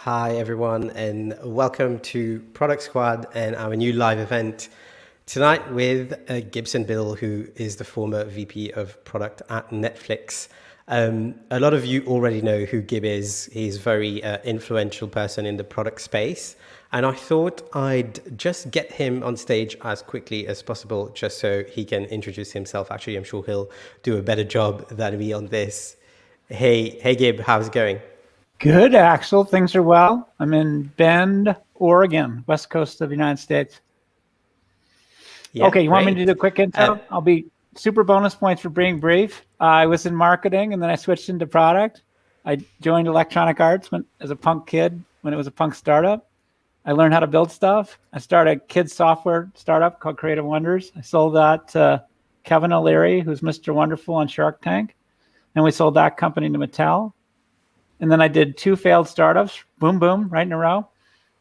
Hi, everyone, and welcome to Product Squad and our new live event tonight with Gibson Biddle, who is the former VP of Product at Netflix. A lot of you already know who Gib is. He's a very influential person in the product space. And I thought I'd just get him on stage as quickly as possible, just so he can introduce himself. Actually, I'm sure he'll do a better job than me on this. Hey, Gib, how's it going? Good, Axel. Things are well. I'm in Bend, Oregon, west coast of the United States. Yeah, okay, you want me great. to do a quick intro? I'll be super bonus points for being brief. I was in marketing, and then I switched into product. I joined Electronic Arts as a punk kid when it was a punk startup. I learned how to build stuff. I started a kids software startup called Creative Wonders. I sold that to Kevin O'Leary, who's Mr. Wonderful on Shark Tank. And we sold that company to Mattel. And then I did 2 failed startups, boom, boom, right in a row.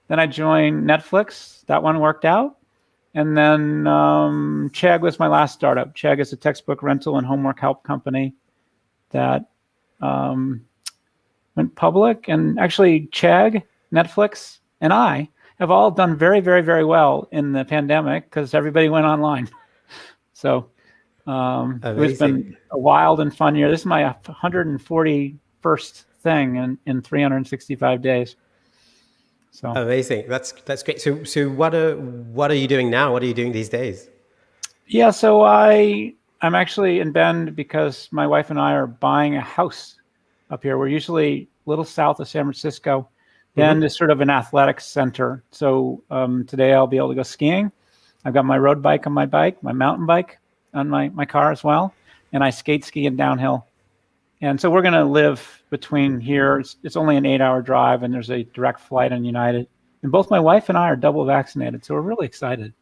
Then I joined Netflix. That one worked out. And then Chegg was my last startup. Chegg is a textbook rental and homework help company that went public. And actually, Chegg, Netflix, and I have all done very, very, very well in the pandemic because everybody went online. So it's been a wild and fun year. This is my 141st thing in 365 days. So amazing. That's great. So what are you doing now? What are you doing these days? Yeah, so I'm actually in Bend because my wife and I are buying a house up here. We're usually a little south of San Francisco. Bend is sort of an athletics center. So today I'll be able to go skiing. I've got my road bike on my bike, my mountain bike on my car as well, and I skate ski and downhill. And so we're going to live between here. It's only an 8-hour drive, and there's a direct flight on United. And both my wife and I are double vaccinated, so we're really excited.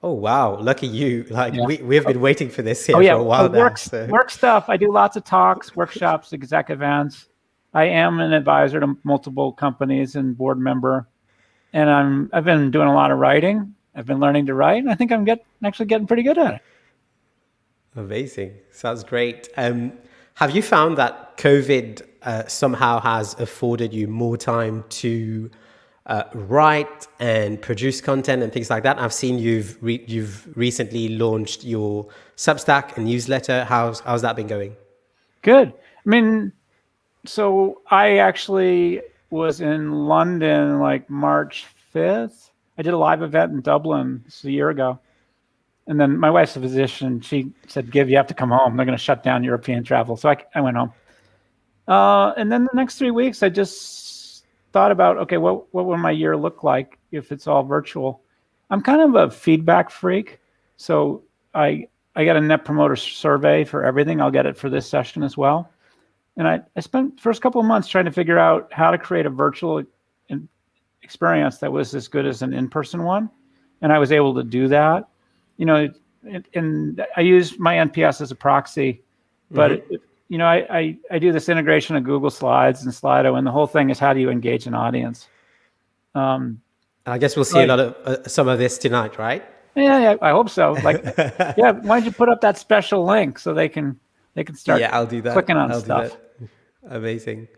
Oh, wow. Lucky you. We've been waiting for this here for a while now. Work stuff. I do lots of talks, workshops, exec events. I am an advisor to multiple companies and board member. And I've been doing a lot of writing. I've been learning to write, and I think I'm actually getting pretty good at it. Amazing. Sounds great. Have you found that COVID somehow has afforded you more time to write and produce content and things like that? I've seen you've recently launched your Substack and newsletter. How's that been going? Good. I mean, so I actually was in London like March 5th. I did a live event in Dublin a year ago. And then my wife's a physician. She said, "Gib, you have to come home. They're going to shut down European travel." So I went home. And then the next 3 weeks, I just thought about, okay, what will my year look like if it's all virtual? I'm kind of a feedback freak. So I got a Net Promoter survey for everything. I'll get it for this session as well. And I spent the first couple of months trying to figure out how to create a virtual experience that was as good as an in-person one. And I was able to do that. You know, and I use my NPS as a proxy, but I do this integration of Google Slides and Slido, and the whole thing is how do you engage an audience? I guess we'll see a lot of some of this tonight, right? Yeah, I hope so. Like, yeah, why don't you put up that special link so they can start? Yeah, I'll do that. Clicking on stuff. Amazing.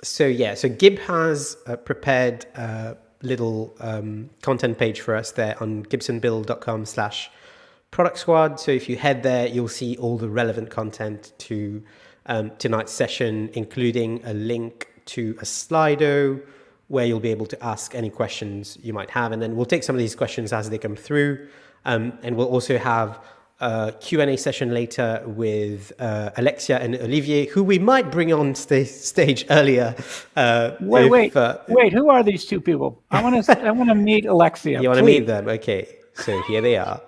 So Gib has prepared little content page for us there on gibsonbiddle.com/product squad. So if you head there, you'll see all the relevant content to tonight's session, including a link to a Slido where you'll be able to ask any questions you might have. And then we'll take some of these questions as they come through. And we'll also have a Q&A session later with Alexia and Olivier, who we might bring on stage earlier. Wait, who are these two people? I want to meet Alexia. You want to meet them? Okay, so here they are.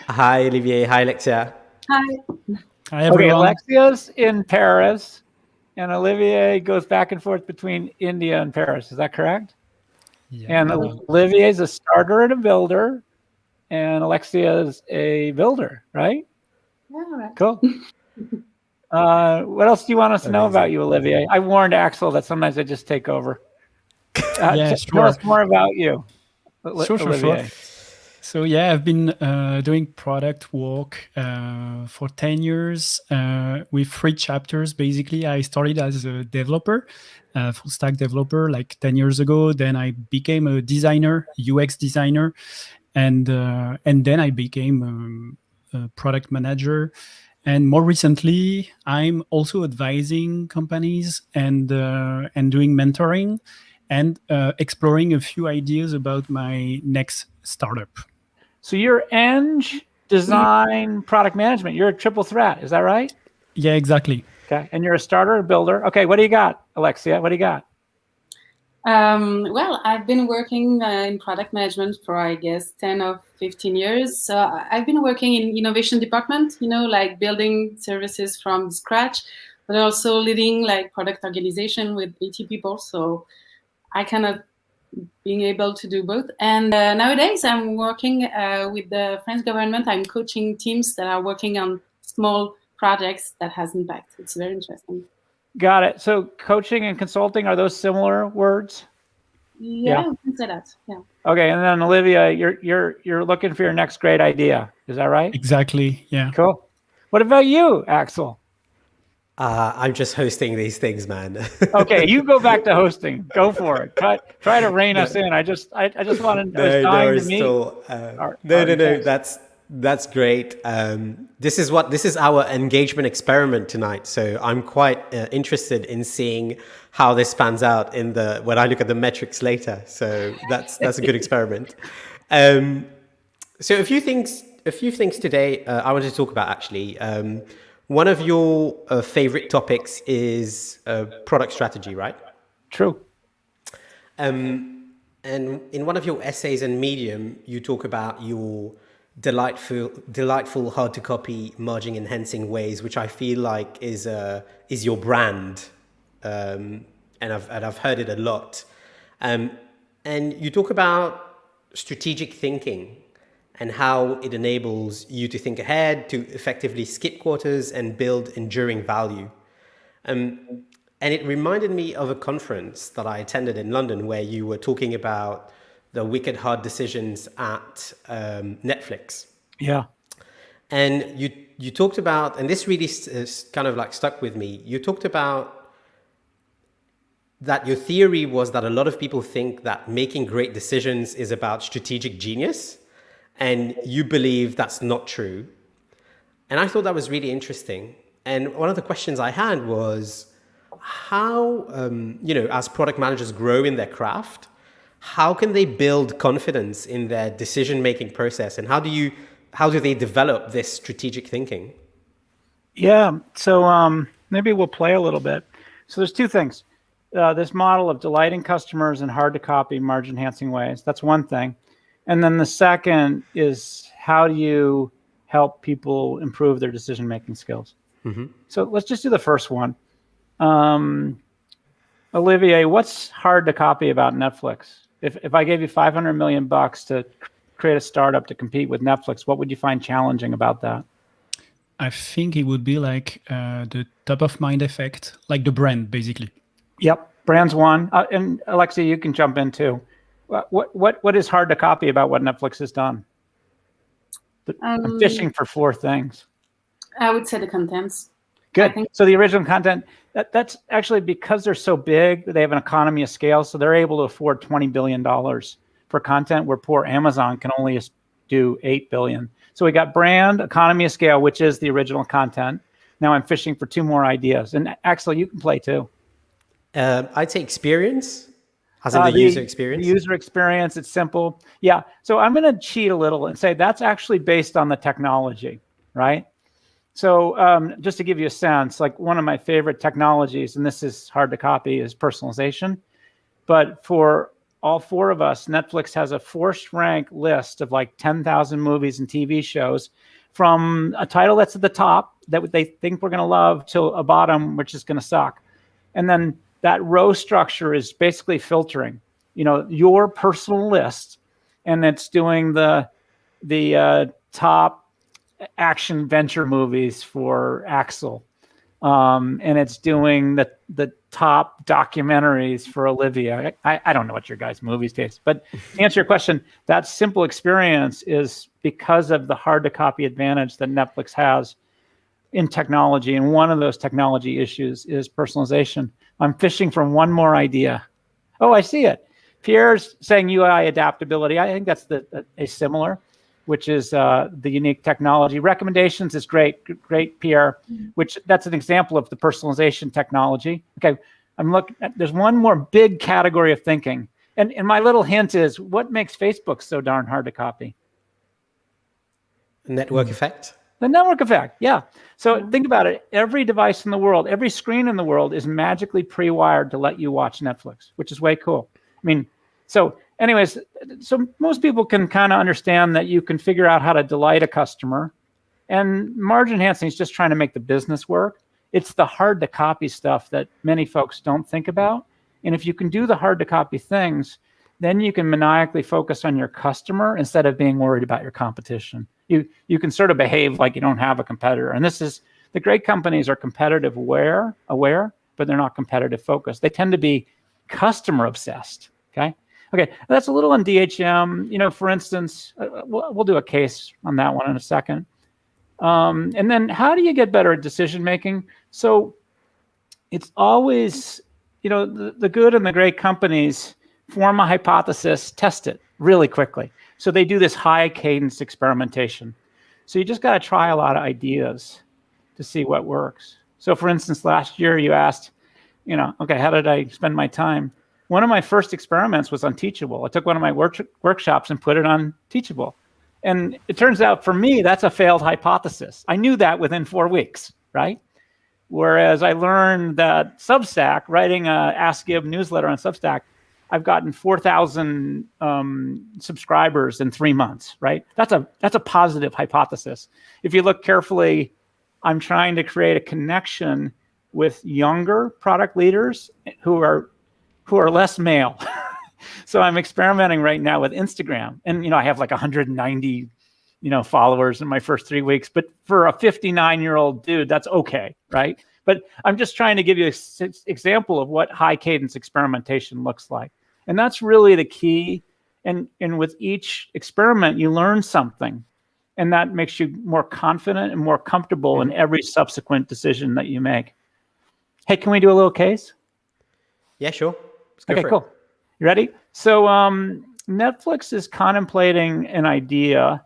Hi, Olivier. Hi, Alexia. Hi. Hi, everyone. Okay, Alexia's in Paris, and Olivier goes back and forth between India and Paris. Is that correct? Yeah. And Olivier is a starter and a builder. And Alexia is a builder, right? Yeah, right. Cool. What else do you want us to know about you, Olivier? I warned Axel that sometimes I just take over. Sure. Tell us more about you, Sure. So yeah, I've been doing product work for 10 years with 3 chapters. Basically, I started as a developer, full stack developer, like 10 years ago. Then I became a designer, UX designer, and then I became a product manager. And more recently, I'm also advising companies and doing mentoring and exploring a few ideas about my next startup. So you're eng, design, product management. You're a triple threat. Is that right? Yeah, exactly. Okay. And you're a starter, a builder. Okay. What do you got, Alexia? What do you got? Well, I've been working in product management for, I guess, 10 or 15 years. So I've been working in innovation department, like building services from scratch, but also leading like product organization with 80 people. So I kind of being able to do both. And nowadays I'm working with the French government. I'm coaching teams that are working on small projects that has impact. It's very interesting. Got it. So coaching and consulting, are those similar words? Yeah. We can say that. Yeah. Okay, and then Olivia, you're looking for your next great idea. Is that right? Exactly. Yeah. Cool. What about you, Axel? I'm just hosting these things, man. Okay, you go back to hosting. Go for it. Try to rein us in. I just wanted. I was dying to meet. No. That's great. This is our engagement experiment tonight. So I'm quite interested in seeing how this pans out when I look at the metrics later. So that's a good experiment. So a few things today I wanted to talk about actually. One of your favorite topics is product strategy, right? True. And in one of your essays in Medium, you talk about your delightful, hard to copy, margin enhancing ways, which I feel like is your brand, and I've heard it a lot. And you talk about strategic thinking and how it enables you to think ahead, to effectively skip quarters and build enduring value. And it reminded me of a conference that I attended in London where you were talking about the wicked hard decisions at Netflix. Yeah. And you talked about, and this really kind of like stuck with me, you talked about that your theory was that a lot of people think that making great decisions is about strategic genius. And you believe that's not true. And I thought that was really interesting. And one of the questions I had was how, as product managers grow in their craft, how can they build confidence in their decision-making process? And how do they develop this strategic thinking? Yeah. So maybe we'll play a little bit. So there's two things. This model of delighting customers in hard to copy, margin enhancing ways. That's one thing. And then the second is how do you help people improve their decision-making skills? Mm-hmm. So let's just do the first one. Olivier, what's hard to copy about Netflix? If I gave you $500 million to create a startup to compete with Netflix, what would you find challenging about that? I think it would be like the top of mind effect, like the brand, basically. Yep, brand's one. And Alexia, you can jump in too. What is hard to copy about what Netflix has done? I'm fishing for 4 things. I would say the contents. Good. So the original content, that's actually because they're so big, they have an economy of scale, so they're able to afford $20 billion for content, where poor Amazon can only do $8 billion. So we got brand, economy of scale, which is the original content. Now I'm fishing for 2 more ideas. And Axel, you can play too. I'd say experience. As in the user experience? The user experience, it's simple. Yeah, so I'm going to cheat a little and say that's actually based on the technology, right? So just to give you a sense, like one of my favorite technologies, and this is hard to copy, is personalization. But for all 4 of us, Netflix has a forced rank list of like 10,000 movies and TV shows, from a title that's at the top that they think we're going to love till a bottom, which is going to suck. And then that row structure is basically filtering, your personal list, and it's doing the top action venture movies for Axel. and it's doing the top documentaries for Olivia. I don't know what your guys' movies taste, but to answer your question, that simple experience is because of the hard to copy advantage that Netflix has in technology. And one of those technology issues is personalization. I'm fishing for one more idea. Oh, I see it. Pierre's saying UI adaptability. I think that's a similar, which is the unique technology. Recommendations is great, Pierre, which that's an example of the personalization technology. Okay, I'm looking at, there's one more big category of thinking. And my little hint is, what makes Facebook so darn hard to copy? Network effect. The network effect, yeah. So think about it. Every device in the world, every screen in the world is magically pre-wired to let you watch Netflix, which is way cool. I mean, so anyways, so most people can kind of understand that you can figure out how to delight a customer, and margin enhancing is just trying to make the business work. It's the hard to copy stuff that many folks don't think about. And if you can do the hard to copy things, then you can maniacally focus on your customer instead of being worried about your competition. You can sort of behave like you don't have a competitor. And this is, the great companies are competitive aware, but they're not competitive focused. They tend to be customer obsessed. Okay, that's a little on DHM. You know, for instance, we'll do a case on that one in a second. And then how do you get better at decision making? So it's always, you know, the good and the great companies form a hypothesis, test it really quickly. So they do this high cadence experimentation. So you just got to try a lot of ideas to see what works. So for instance, last year you asked, you know, okay, how did I spend my time? One of my first experiments was on Teachable. I took one of my workshops and put it on Teachable. And it turns out for me, that's a failed hypothesis. I knew that within 4 weeks, right? Whereas I learned that Substack, writing a Ask Gib newsletter on Substack, I've gotten 4,000 subscribers in 3 months, right? That's a positive hypothesis. If you look carefully, I'm trying to create a connection with younger product leaders who are less male. So I'm experimenting right now with Instagram, and you know I have like 190, followers in my first 3 weeks. But for a 59-year-old dude, that's okay, right? But I'm just trying to give you an example of what high cadence experimentation looks like. And that's really the key. And with each experiment, you learn something. And that makes you more confident and more comfortable in every subsequent decision that you make. Hey, can we do a little case? Yeah, sure. Okay, cool. You ready? So Netflix is contemplating an idea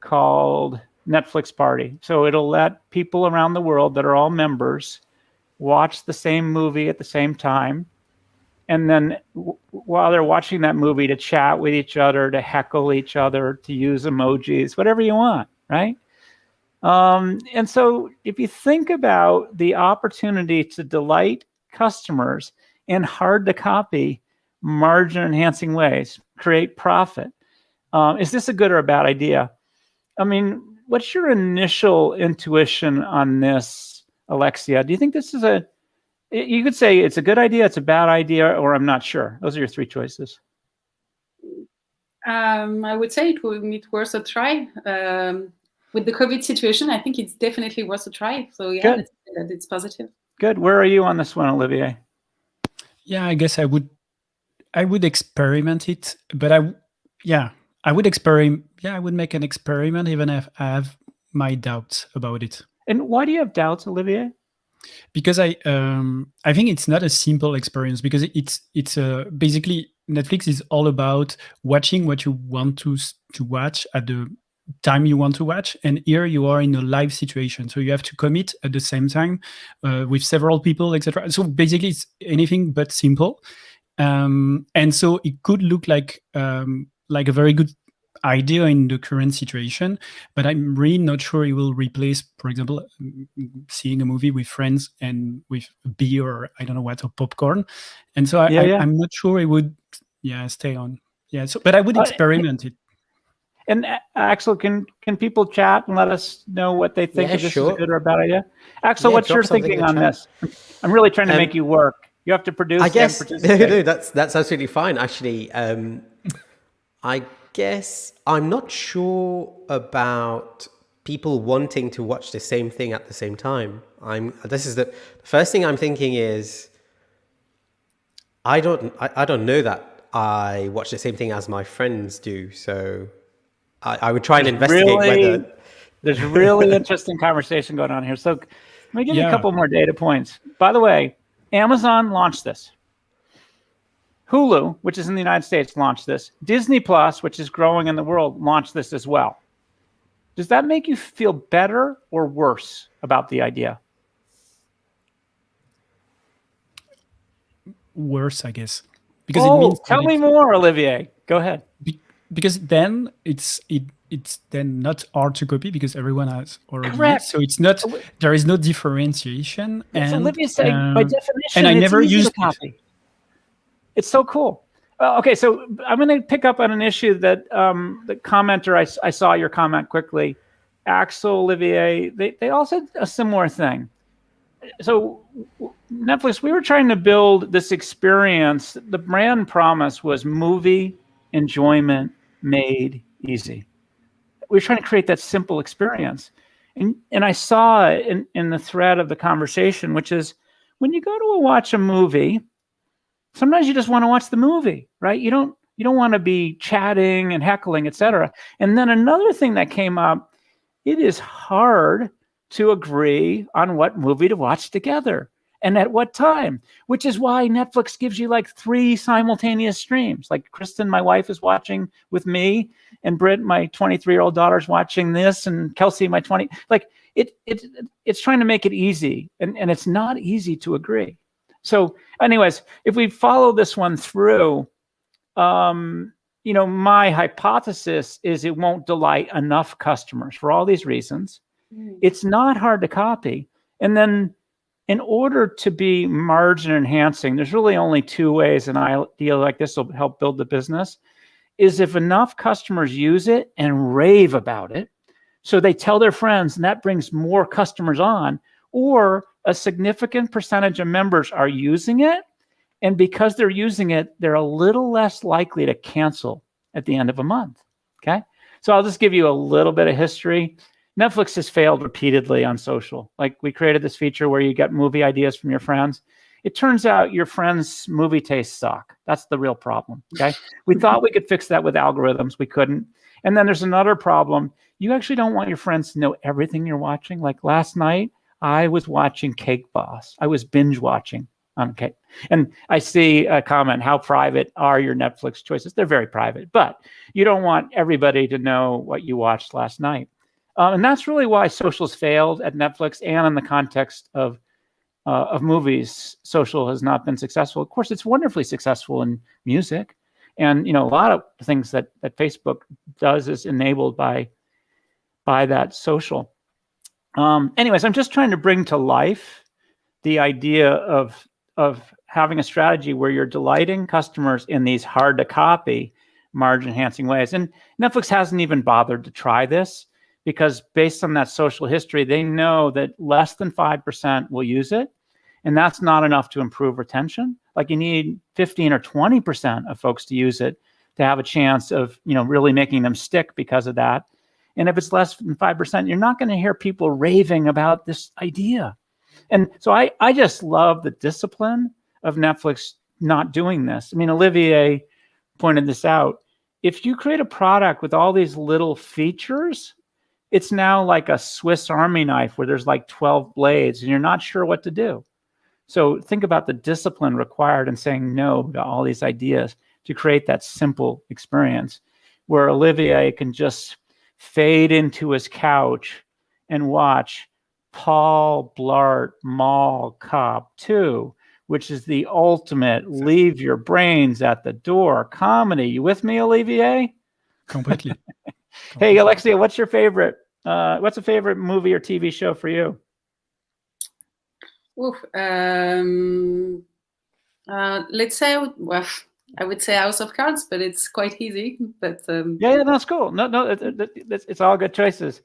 called Netflix Party. So it'll let people around the world that are all members watch the same movie at the same time. And then while they're watching that movie, to chat with each other, to heckle each other, to use emojis, whatever you want, right? And so if you think about the opportunity to delight customers in hard to copy, margin enhancing ways, create profit, is this a good or a bad idea? I mean, what's your initial intuition on this, Alexia? Do you think this is you could say it's a good idea, it's a bad idea, or I'm not sure. Those are your three choices. I would say it's worth a try. With the COVID situation, I think it's definitely worth a try. So yeah, let's say that it's positive. Good. Where are you on this one, Olivier? Yeah, I guess I would experiment it, but I would experiment. Yeah, I would make an experiment even if I have my doubts about it. And why do you have doubts, Olivier? Because I think it's not a simple experience, because it's basically Netflix is all about watching what you want to watch at the time you want to watch, and here you are in a live situation, so you have to commit at the same time with several people, etc. So basically, it's anything but simple, and so it could look like a very good idea in the current situation, but I'm really not sure it will replace, for example, seeing a movie with friends and with beer or I don't know what, or popcorn. And so I'm not sure it would stay on. Yeah, so but I would experiment it. And Axel, can people chat and let us know what they think if this is a good or a bad idea? Axel, what's your thinking on this? I'm really trying to make you work. You have to produce. I guess no, that's absolutely fine. Actually, I guess I'm not sure about people wanting to watch the same thing at the same time. This is the first thing I'm thinking is, I don't know that I watch the same thing as my friends do. So I would try and investigate whether there's a really interesting conversation going on here. So let me give you a couple more data points. By the way, Amazon launched this. Hulu, which is in the United States, launched this. Disney Plus, which is growing in the world, launched this as well. Does that make you feel better or worse about the idea? Worse, I guess. Because it means tell me more, Olivier. Go ahead. Because then it's then not hard to copy because everyone has already. Correct. So it's not, there is no differentiation. Yes, and Olivier said, by definition, and I never used to copy. It's so cool. Okay, so I'm going to pick up on an issue that the commenter, I saw your comment quickly. Axel, Olivier, they all said a similar thing. So Netflix, we were trying to build this experience. The brand promise was movie enjoyment made easy. We were trying to create that simple experience. And I saw it in the thread of the conversation, which is when you go to watch a movie, sometimes you just want to watch the movie, right? You don't want to be chatting and heckling, et cetera. And then another thing that came up, it is hard to agree on what movie to watch together and at what time, which is why Netflix gives you like 3 simultaneous streams. Like Kristen, my wife, is watching with me, and Britt, my 23-year-old daughter, is watching this, and Kelsey, my 20. Like it's trying to make it easy, and it's not easy to agree. So anyways, if we follow this one through, my hypothesis is it won't delight enough customers for all these reasons. It's not hard to copy. And then in order to be margin enhancing, there's really only 2 ways an idea like this will help build the business, is if enough customers use it and rave about it, so they tell their friends, and that brings more customers on, or a significant percentage of members are using it, and because they're using it, they're a little less likely to cancel at the end of a month, okay? So I'll just give you a little bit of history. Netflix has failed repeatedly on social. Like, we created this feature where you get movie ideas from your friends. It turns out your friends' movie tastes suck. That's the real problem, okay? We thought we could fix that with algorithms. We couldn't. And then there's another problem. You actually don't want your friends to know everything you're watching. Like last night, I was watching Cake Boss. I was binge watching on Cake. And I see a comment, how private are your Netflix choices? They're very private, but you don't want everybody to know what you watched last night. And that's really why socials failed at Netflix, and in the context of movies, social has not been successful. Of course, it's wonderfully successful in music. And a lot of things that Facebook does is enabled by that social. Anyways, I'm just trying to bring to life the idea of having a strategy where you're delighting customers in these hard to copy, margin enhancing ways. And Netflix hasn't even bothered to try this, because based on that social history, they know that less than 5% will use it. And that's not enough to improve retention. Like, you need 15 or 20% of folks to use it to have a chance of, really making them stick because of that. And if it's less than 5%, you're not going to hear people raving about this idea. And so I just love the discipline of Netflix not doing this. I mean, Olivier pointed this out. If you create a product with all these little features, it's now like a Swiss Army knife where there's like 12 blades and you're not sure what to do. So think about the discipline required in saying no to all these ideas to create that simple experience where Olivier can just fade into his couch and watch Paul Blart Mall Cop 2, which is the ultimate leave your brains at the door comedy. You with me, Olivier? Completely. Hey, Alexia, what's your favorite? What's a favorite movie or TV show for you? Oof, let's say, I would say House of Cards, but it's quite easy. But yeah, that's cool. No, it's all good choices.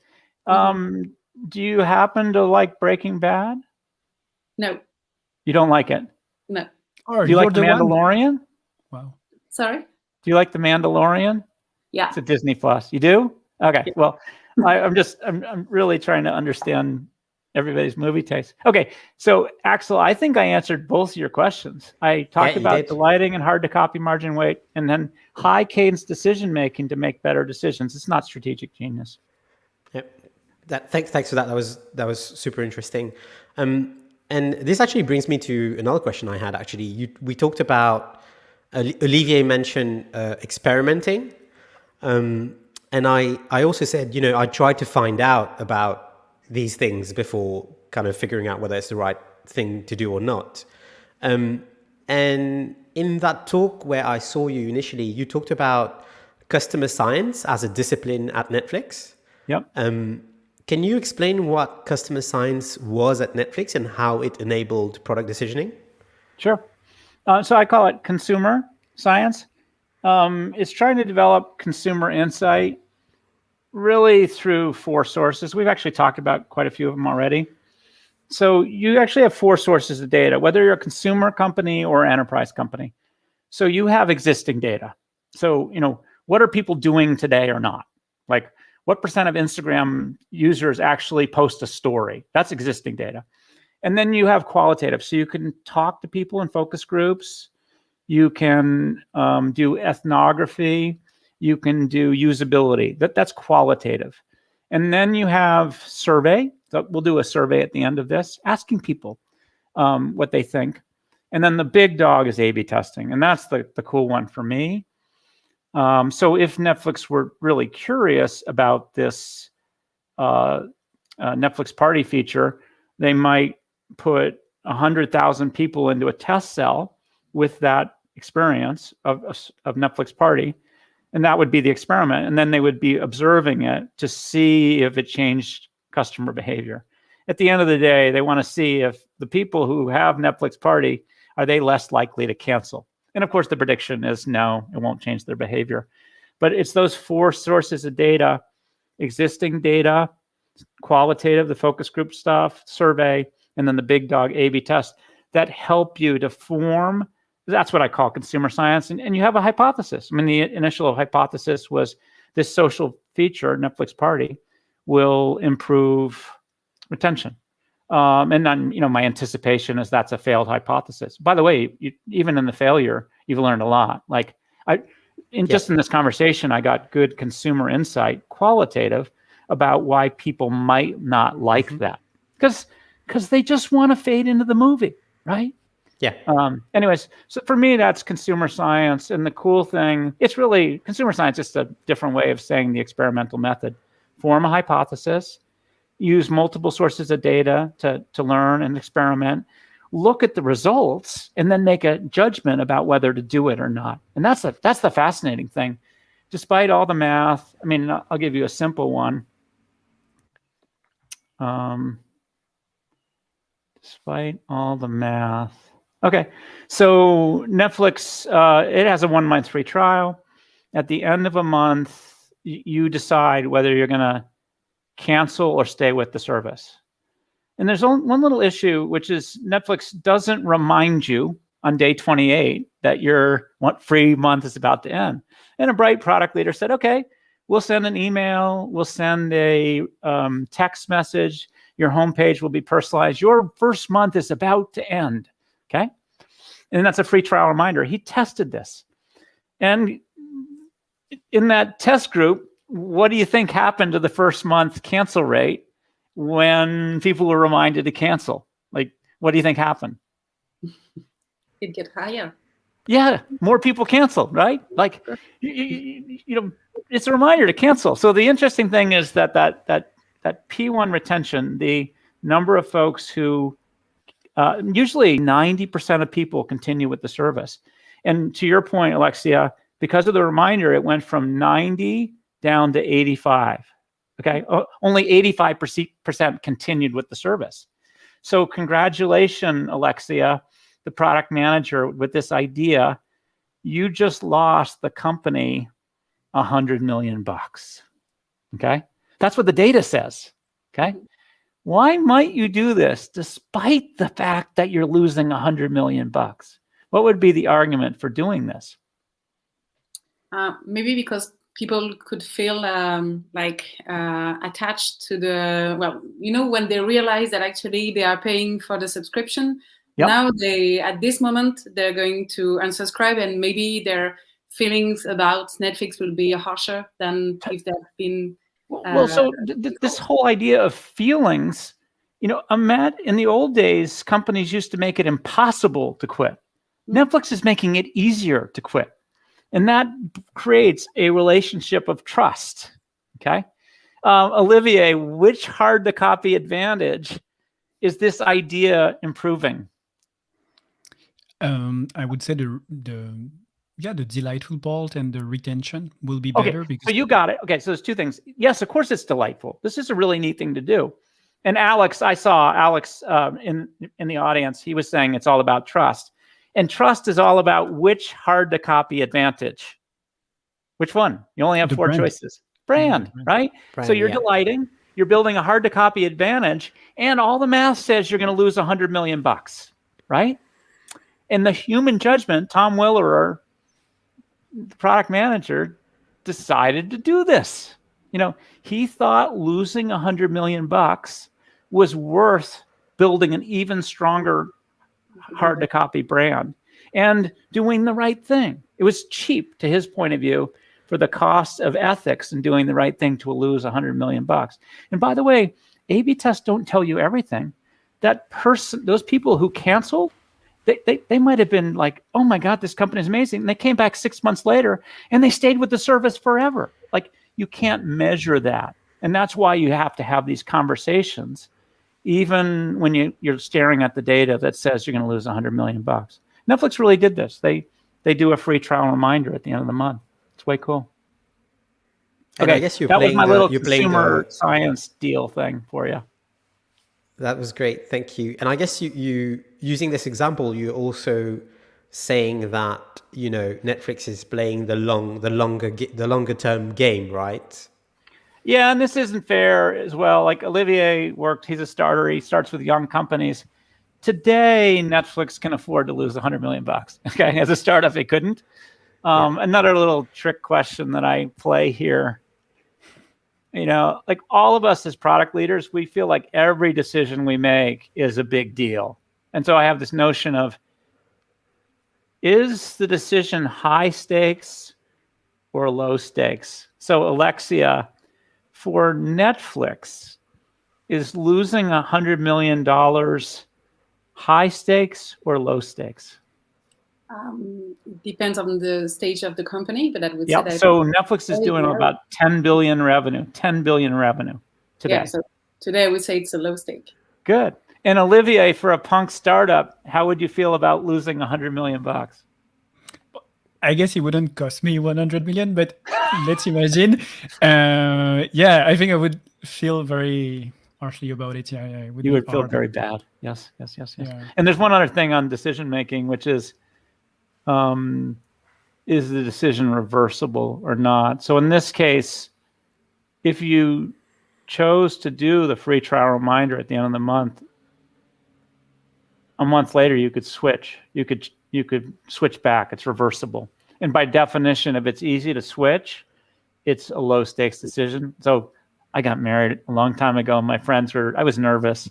Do you happen to like Breaking Bad? No. You don't like it? No. Do you like The Mandalorian? Wow. Sorry? Do you like The Mandalorian? Yeah. It's a Disney Plus. You do? Okay. Yeah. Well, I'm really trying to understand everybody's movie taste. Okay, so Axel, I think I answered both of your questions. I talked about delighting and hard to copy margin weight, and then high cadence decision making to make better decisions. It's not strategic genius. Yep. Thanks for that. That was super interesting. And this actually brings me to another question I had. Actually, we talked about Olivier mentioned experimenting, and I also said, I tried to find out about these things before kind of figuring out whether it's the right thing to do or not. And in that talk where I saw you initially, you talked about customer science as a discipline at Netflix. Yep. Can you explain what customer science was at Netflix and how it enabled product decisioning? Sure. So I call it consumer science. It's trying to develop consumer insight really through 4 sources. We've actually talked about quite a few of them already. So you actually have 4 sources of data, whether you're a consumer company or enterprise company. So you have existing data. So, what are people doing today or not? Like, what % of Instagram users actually post a story? That's existing data. And then you have qualitative. So you can talk to people in focus groups. You can do ethnography. You can do usability. That's qualitative. And then you have survey. So we'll do a survey at the end of this, asking people what they think. And then the big dog is A/B testing. And that's the cool one for me. So if Netflix were really curious about this Netflix party feature, they might put 100,000 people into a test cell with that experience of Netflix party. And that would be the experiment. And then they would be observing it to see if it changed customer behavior. At the end of the day, they want to see if the people who have Netflix party, are they less likely to cancel? And of course, the prediction is no, it won't change their behavior. But it's those 4 sources of data, existing data, qualitative, the focus group stuff, survey, and then the big dog A/B test that help you to form. That's what I call consumer science. And you have a hypothesis. I mean, the initial hypothesis was this social feature, Netflix Party, will improve retention. And then, my anticipation is that's a failed hypothesis. By the way, even in the failure, you've learned a lot. Like just in this conversation, I got good consumer insight, qualitative, about why people might not like that. Because they just want to fade into the movie, right? Yeah. Anyways, so for me, that's consumer science. And the cool thing, it's really consumer science, just a different way of saying the experimental method. Form a hypothesis, use multiple sources of data to learn and experiment, look at the results, and then make a judgment about whether to do it or not. And that's the fascinating thing. Despite all the math, I mean, I'll give you a simple one. Despite all the math. Okay, so Netflix, it has a 1-month free trial. At the end of a month, you decide whether you're going to cancel or stay with the service. And there's one little issue, which is Netflix doesn't remind you on day 28 that your free month is about to end. And a bright product leader said, okay, we'll send an email, we'll send a text message, your homepage will be personalized. Your first month is about to end, okay? And that's a free trial reminder. He tested this. And in that test group, what do you think happened to the first month cancel rate when people were reminded to cancel? Like, what do you think happened? It get higher. Yeah, more people cancel, right? Like, it's a reminder to cancel. So the interesting thing is that P1 retention, the number of folks who, usually 90% of people continue with the service. And to your point, Alexia, because of the reminder, it went from 90 down to 85. Okay, only 85% continued with the service. So congratulations, Alexia, the product manager, with this idea. You just lost the company $100 million. Okay, that's what the data says. Okay, why might you do this despite the fact that you're losing $100 million? What would be the argument for doing this? Maybe because people could feel attached to the, when they realize that actually they are paying for the subscription. Yep. Now at this moment, they're going to unsubscribe, and maybe their feelings about Netflix will be harsher than if they've been. This whole idea of feelings, Ahmed, in the old days, companies used to make it impossible to quit. Netflix is making it easier to quit. And that creates a relationship of trust, okay? Olivier, which hard-to-copy advantage is this idea improving? I would say the delightful part and the retention will be better. Okay, because so you got it. Okay, so there's two things. Yes, of course it's delightful. This is a really neat thing to do. And Alex, I saw Alex in the audience. He was saying it's all about trust. And trust is all about which hard-to-copy advantage. Which one? You only have four choices. Brand, right? Brand, so you're delighting. You're building a hard-to-copy advantage. And all the math says you're going to lose $100 million, right? And the human judgment, Tom Willerer, the product manager, decided to do this. He thought losing $100 million was worth building an even stronger hard-to-copy brand and doing the right thing. It was cheap, to his point of view, for the cost of ethics and doing the right thing to lose $100 million. And by the way, A/B tests don't tell you everything. That person, those people who canceled, they might have been like, oh my God, this company is amazing. And they came back 6 months later and they stayed with the service forever. Like, you can't measure that. And that's why you have to have these conversations, even when you're staring at the data that says you're going to lose $100 million. Netflix really did this. They do a free trial reminder at the end of the month. It's way cool. And okay, I guess that was my little consumer science deal thing for you. That was great. Thank you. And I guess you using this example, you're also saying that, Netflix is playing the longer term game, right? Yeah, and this isn't fair as well. Like Olivier he's a starter. He starts with young companies. Today, Netflix can afford to lose $100 million. Okay, as a startup, it couldn't. Another little trick question that I play here. Like all of us as product leaders, we feel like every decision we make is a big deal. And so I have this notion of, is the decision high stakes or low stakes? So Alexia, for Netflix, is losing $100 million high stakes or low stakes? It depends on the stage of the company, but I would say that. So Netflix is doing about 10 billion revenue today. Yeah, so today I would say it's a low stake. Good. And Olivier, for a punk startup, how would you feel about losing $100 million? I guess it wouldn't cost me 100 million, but let's imagine. I think I would feel very harshly about it. Yeah, you would feel very bad. Yes. Yeah. And there's one other thing on decision making, which is the decision reversible or not? So in this case, if you chose to do the free trial reminder at the end of the month, a month later you could switch. You could switch back. It's reversible. And by definition, if it's easy to switch, it's a low stakes decision. So I got married a long time ago, and my friends I was nervous,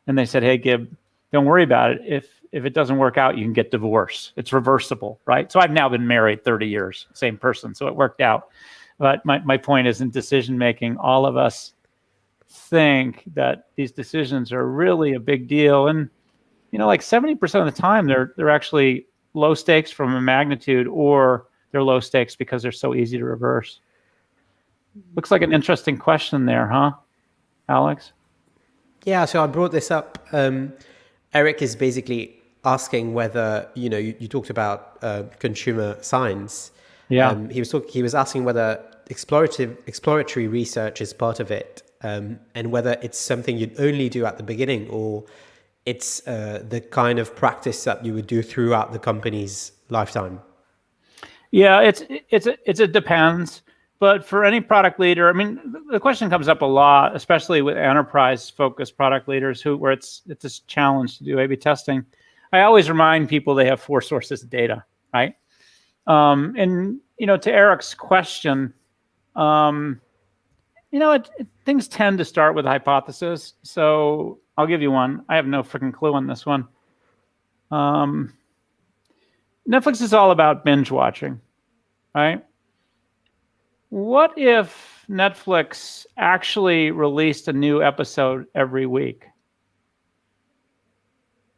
and they said, hey, Gib, don't worry about it. If it doesn't work out, you can get divorced. It's reversible, right? So I've now been married 30 years, same person, so it worked out. But my point is, in decision making, all of us think that these decisions are really a big deal. And, like 70% of the time, they're actually low stakes from a magnitude, or they're low stakes because they're so easy to reverse. Looks like an interesting question there, huh, Alex? Yeah, so I brought this up. Eric is basically asking whether, you talked about consumer science. Yeah. He was asking whether exploratory research is part of it, and whether it's something you'd only do at the beginning, or it's the kind of practice that you would do throughout the company's lifetime. Yeah, it depends. But for any product leader, I mean, the question comes up a lot, especially with enterprise-focused product leaders where it's a challenge to do A/B testing. I always remind people they have 4 sources of data, right? And to Eric's question, Things tend to start with a hypothesis. So I'll give you one. I have no freaking clue on this one. Netflix is all about binge watching, right? What if Netflix actually released a new episode every week?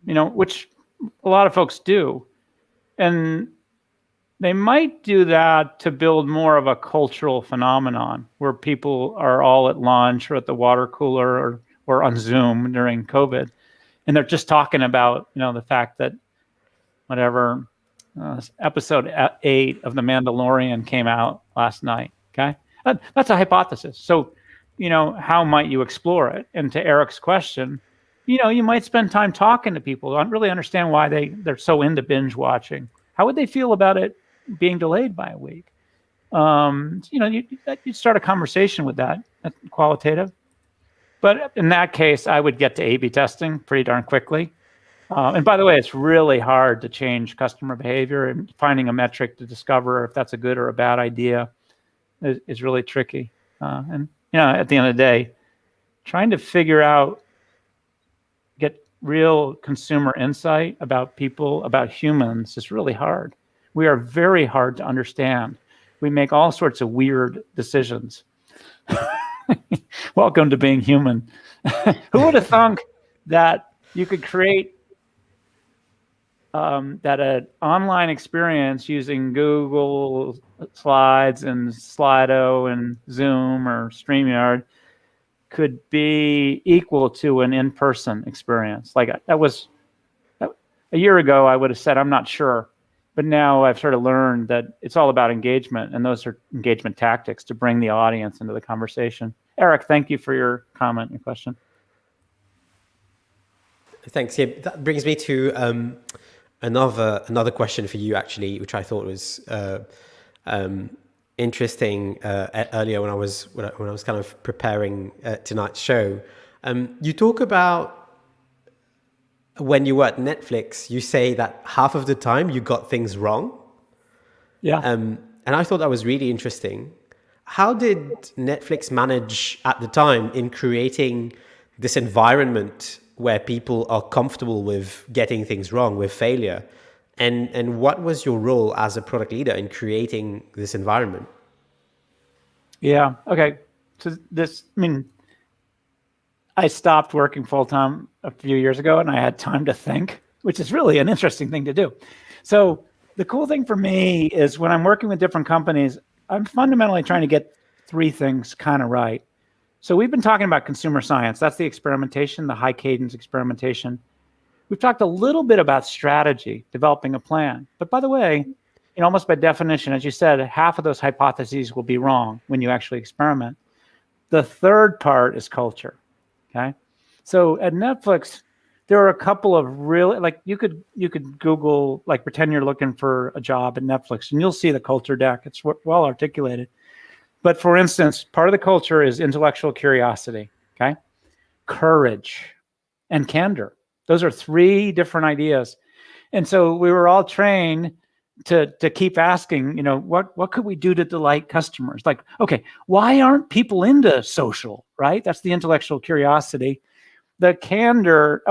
Which a lot of folks do. And they might do that to build more of a cultural phenomenon where people are all at lunch or at the water cooler or on Zoom during COVID. And they're just talking about, the fact that whatever episode 8 of The Mandalorian came out last night. Okay. That's a hypothesis. So, how might you explore it? And to Eric's question, you might spend time talking to people, don't really understand why they're so into binge watching. How would they feel about it being delayed by a week? You'd start a conversation with that, qualitative. But in that case, I would get to A/B testing pretty darn quickly. And by the way, it's really hard to change customer behavior, and finding a metric to discover if that's a good or a bad idea is really tricky. And at the end of the day, trying to figure out, get real consumer insight about people, about humans, is really hard. We are very hard to understand. We make all sorts of weird decisions. Welcome to being human. Who would have thunk that you could create that an online experience using Google Slides and Slido and Zoom or StreamYard could be equal to an in-person experience? Like, that was a year ago, I would have said, I'm not sure. But now I've sort of learned that it's all about engagement, and those are engagement tactics to bring the audience into the conversation. Eric, thank you for your comment and question. Thanks. Yeah, that brings me to another question for you, actually, which I thought was interesting earlier when I was kind of preparing tonight's show. You talk about when you were at Netflix, you say that half of the time you got things wrong. Yeah. And I thought that was really interesting. How did Netflix manage at the time in creating this environment where people are comfortable with getting things wrong, with failure? And what was your role as a product leader in creating this environment? Yeah. Okay. So I stopped working full-time a few years ago, and I had time to think, which is really an interesting thing to do. So the cool thing for me is when I'm working with different companies, I'm fundamentally trying to get 3 things kind of right. So we've been talking about consumer science. That's the experimentation, the high cadence experimentation. We've talked a little bit about strategy, developing a plan. But by the way, almost by definition, as you said, half of those hypotheses will be wrong when you actually experiment. The third part is culture. Okay. So at Netflix, there are a couple of really, like, you could Google, like, pretend you're looking for a job at Netflix, and you'll see the culture deck. It's well articulated. But for instance, part of the culture is intellectual curiosity, okay? Courage and candor. Those are 3 different ideas. And so we were all trained to keep asking, what could we do to delight customers? Like, okay, why aren't people into social, right? That's the intellectual curiosity. The candor,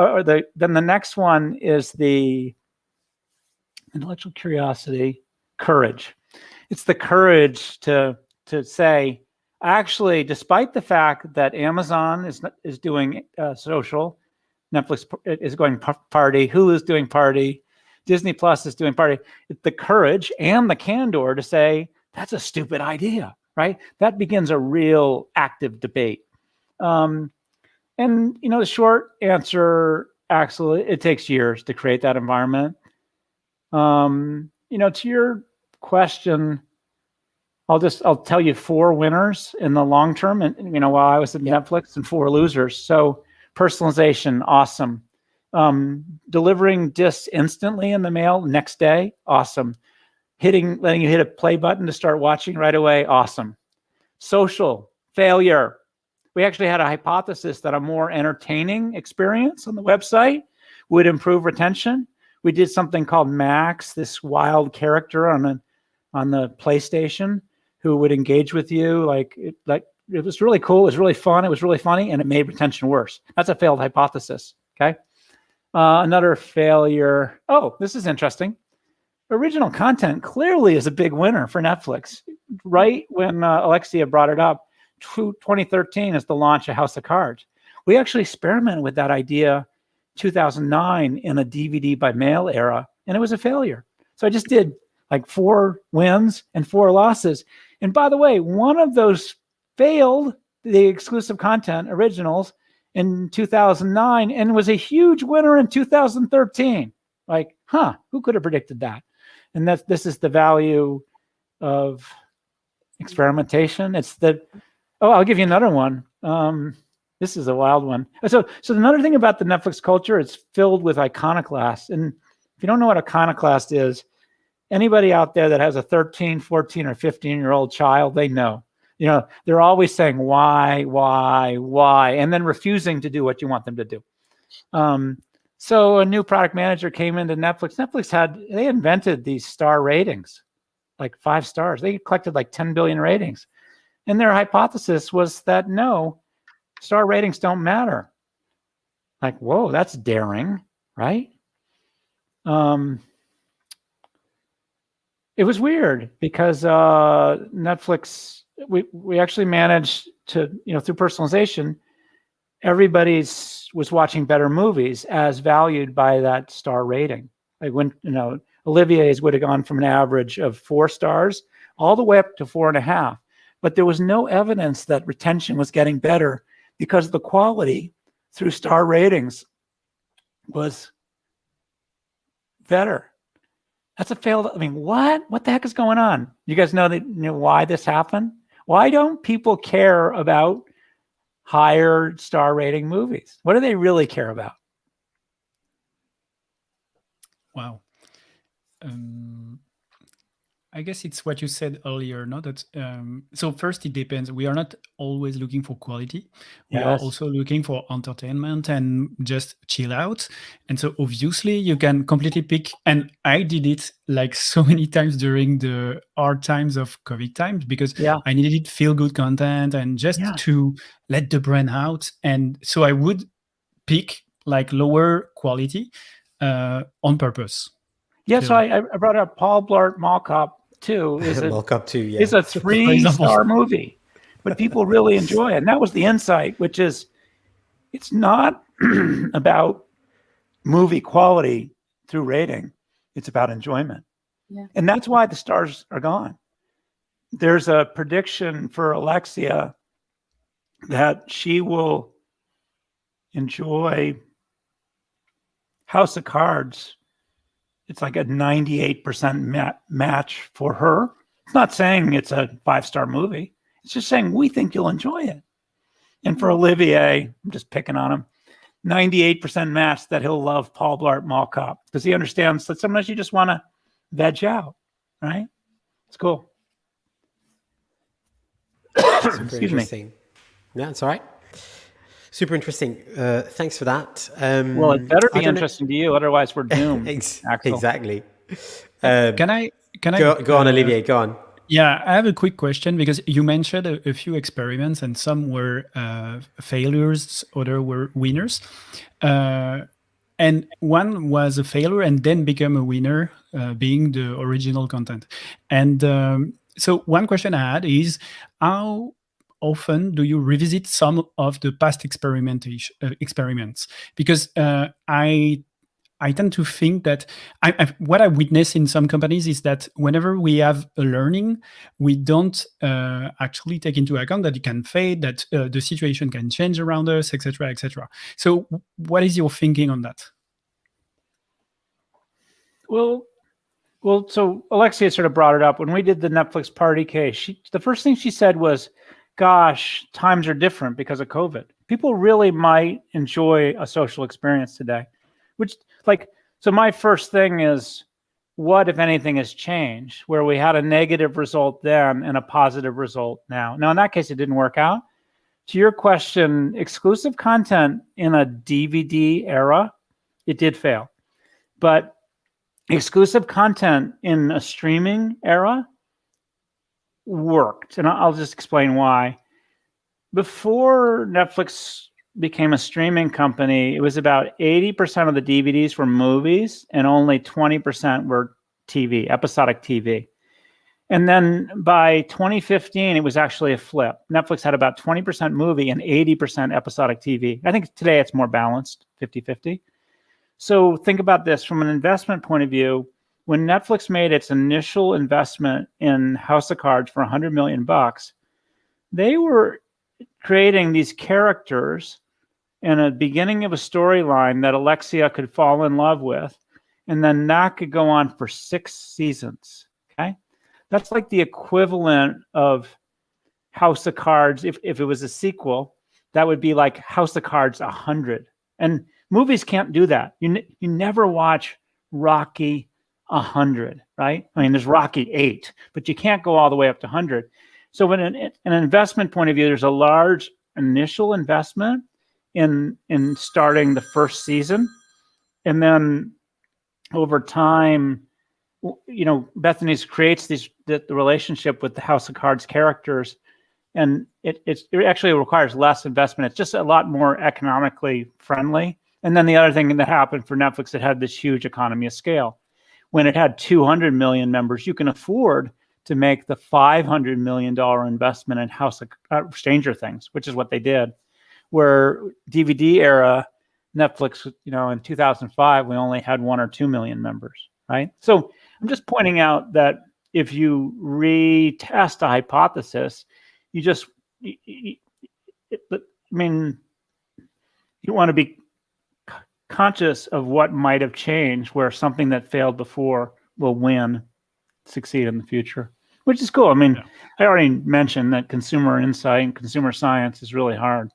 then the next one is the intellectual curiosity, courage. It's the courage to say, actually, despite the fact that Amazon is doing social, Netflix is going party, Hulu is doing party, Disney Plus is doing party, the courage and the candor to say, that's a stupid idea, right? That begins a real active debate. And, the short answer, Axel, it takes years to create that environment. To your question, I'll tell you 4 winners in the long term, and while I was at Netflix, and 4 losers. So personalization, awesome. Delivering discs instantly in the mail next day, awesome. Letting you hit a play button to start watching right away, awesome. Social, failure. We actually had a hypothesis that a more entertaining experience on the website would improve retention. We did something called Max, this wild character on the PlayStation, who would engage with you. Like it was really cool. It was really fun. It was really funny, and it made retention worse. That's a failed hypothesis. Okay. Another failure. Oh, this is interesting. Original content clearly is a big winner for Netflix. Right when Alexia brought it up, 2013 is the launch of House of Cards. We actually experimented with that idea 2009 in a DVD by mail era, and it was a failure. So I just did like 4 wins and 4 losses. And by the way, one of those failed, the exclusive content originals, in 2009 and was a huge winner in 2013. Like, who could have predicted that? And this is the value of experimentation. I'll give you another one. This is a wild one. So another thing about the Netflix culture, it's filled with iconoclasts. And if you don't know what iconoclast is, anybody out there that has a 13, 14, or 15-year-old child, they know. They're always saying why, and then refusing to do what you want them to do. So a new product manager came into Netflix. They invented these star ratings, like 5 stars. They collected like 10 billion ratings. And their hypothesis was that no, star ratings don't matter. Like, whoa, that's daring, right? It was weird because Netflix, we actually managed to, through personalization, everybody was watching better movies as valued by that star rating. Like when, Olivier's would have gone from an average of 4 stars all the way up to 4.5. But there was no evidence that retention was getting better because the quality through star ratings was better. That's a failed. What the heck is going on? You guys know why this happened? Why don't people care about higher star rating movies? What do they really care about? Wow. I guess it's what you said earlier, no? That so first it depends. We are not always looking for quality. We are also looking for entertainment and just chill out. And so obviously you can completely pick. And I did it like so many times during the hard times of COVID times because I needed feel good content and just to let the brain out. And so I would pick like lower quality on purpose. Yeah, so I brought up Paul Blart Mall Cop 2 is a 3-star movie, but people really enjoy it. And that was the insight, which is it's not about movie quality through rating. It's about enjoyment. Yeah. And that's why the stars are gone. There's a prediction for Alexia that she will enjoy House of Cards. It's like a 98% match for her. It's not saying it's a 5-star movie. It's just saying we think you'll enjoy it. And for Olivier, I'm just picking on him, 98% match that he'll love Paul Blart Mall Cop because he understands that sometimes you just want to veg out, right? It's cool. Excuse me. Yeah, it's all right. Super interesting. Thanks for that. Well, it better be interesting to you, otherwise we're doomed. Exactly. Can I go on, Olivier? Go on. Yeah, I have a quick question because you mentioned a few experiments and some were failures, other were winners. And one was a failure and then became a winner, being the original content. And so one question I had is how often do you revisit some of the past experiments? Because I tend to think that what I witness in some companies is that whenever we have a learning, we don't actually take into account that it can fade, that the situation can change around us, etc., etc. So what is your thinking on that? Well, so Alexia sort of brought it up. When we did the Netflix party case, the first thing she said was, gosh, times are different because of COVID. People really might enjoy a social experience today, so my first thing is, what, if anything, has changed where we had a negative result then and a positive result now? Now, in that case, it didn't work out. To your question, exclusive content in a DVD era, it did fail. But exclusive content in a streaming era, worked, and I'll just explain why. Before Netflix became a streaming company, it was about 80% of the DVDs were movies and only 20% were TV, episodic TV. And then by 2015, it was actually a flip. Netflix had about 20% movie and 80% episodic TV. I think today it's more balanced, 50-50. So think about this from an investment point of view. When Netflix made its initial investment in House of Cards for $100 million, they were creating these characters in a beginning of a storyline that Alexia could fall in love with, and then that could go on for 6 seasons. Okay, that's like the equivalent of House of Cards. If it was a sequel, that would be like House of Cards 100. And movies can't do that. You never watch Rocky 100, right? I mean, there's Rocky 8, but you can't go all the way up to 100. So when an investment point of view, there's a large initial investment in starting the first season. And then over time, you know, Bethany's creates the relationship with the House of Cards characters. And it actually requires less investment. It's just a lot more economically friendly. And then the other thing that happened for Netflix, it had this huge economy of scale. When it had 200 million members, you can afford to make the $500 million investment in House of Stranger Things, which is what they did. Where DVD era, Netflix, you know, in 2005, we only had 1 or 2 million members, right? So I'm just pointing out that if you retest a hypothesis, you want to be conscious of what might have changed, where something that failed before will succeed in the future, which is cool. I mean, I already mentioned that consumer insight and consumer science is really hard.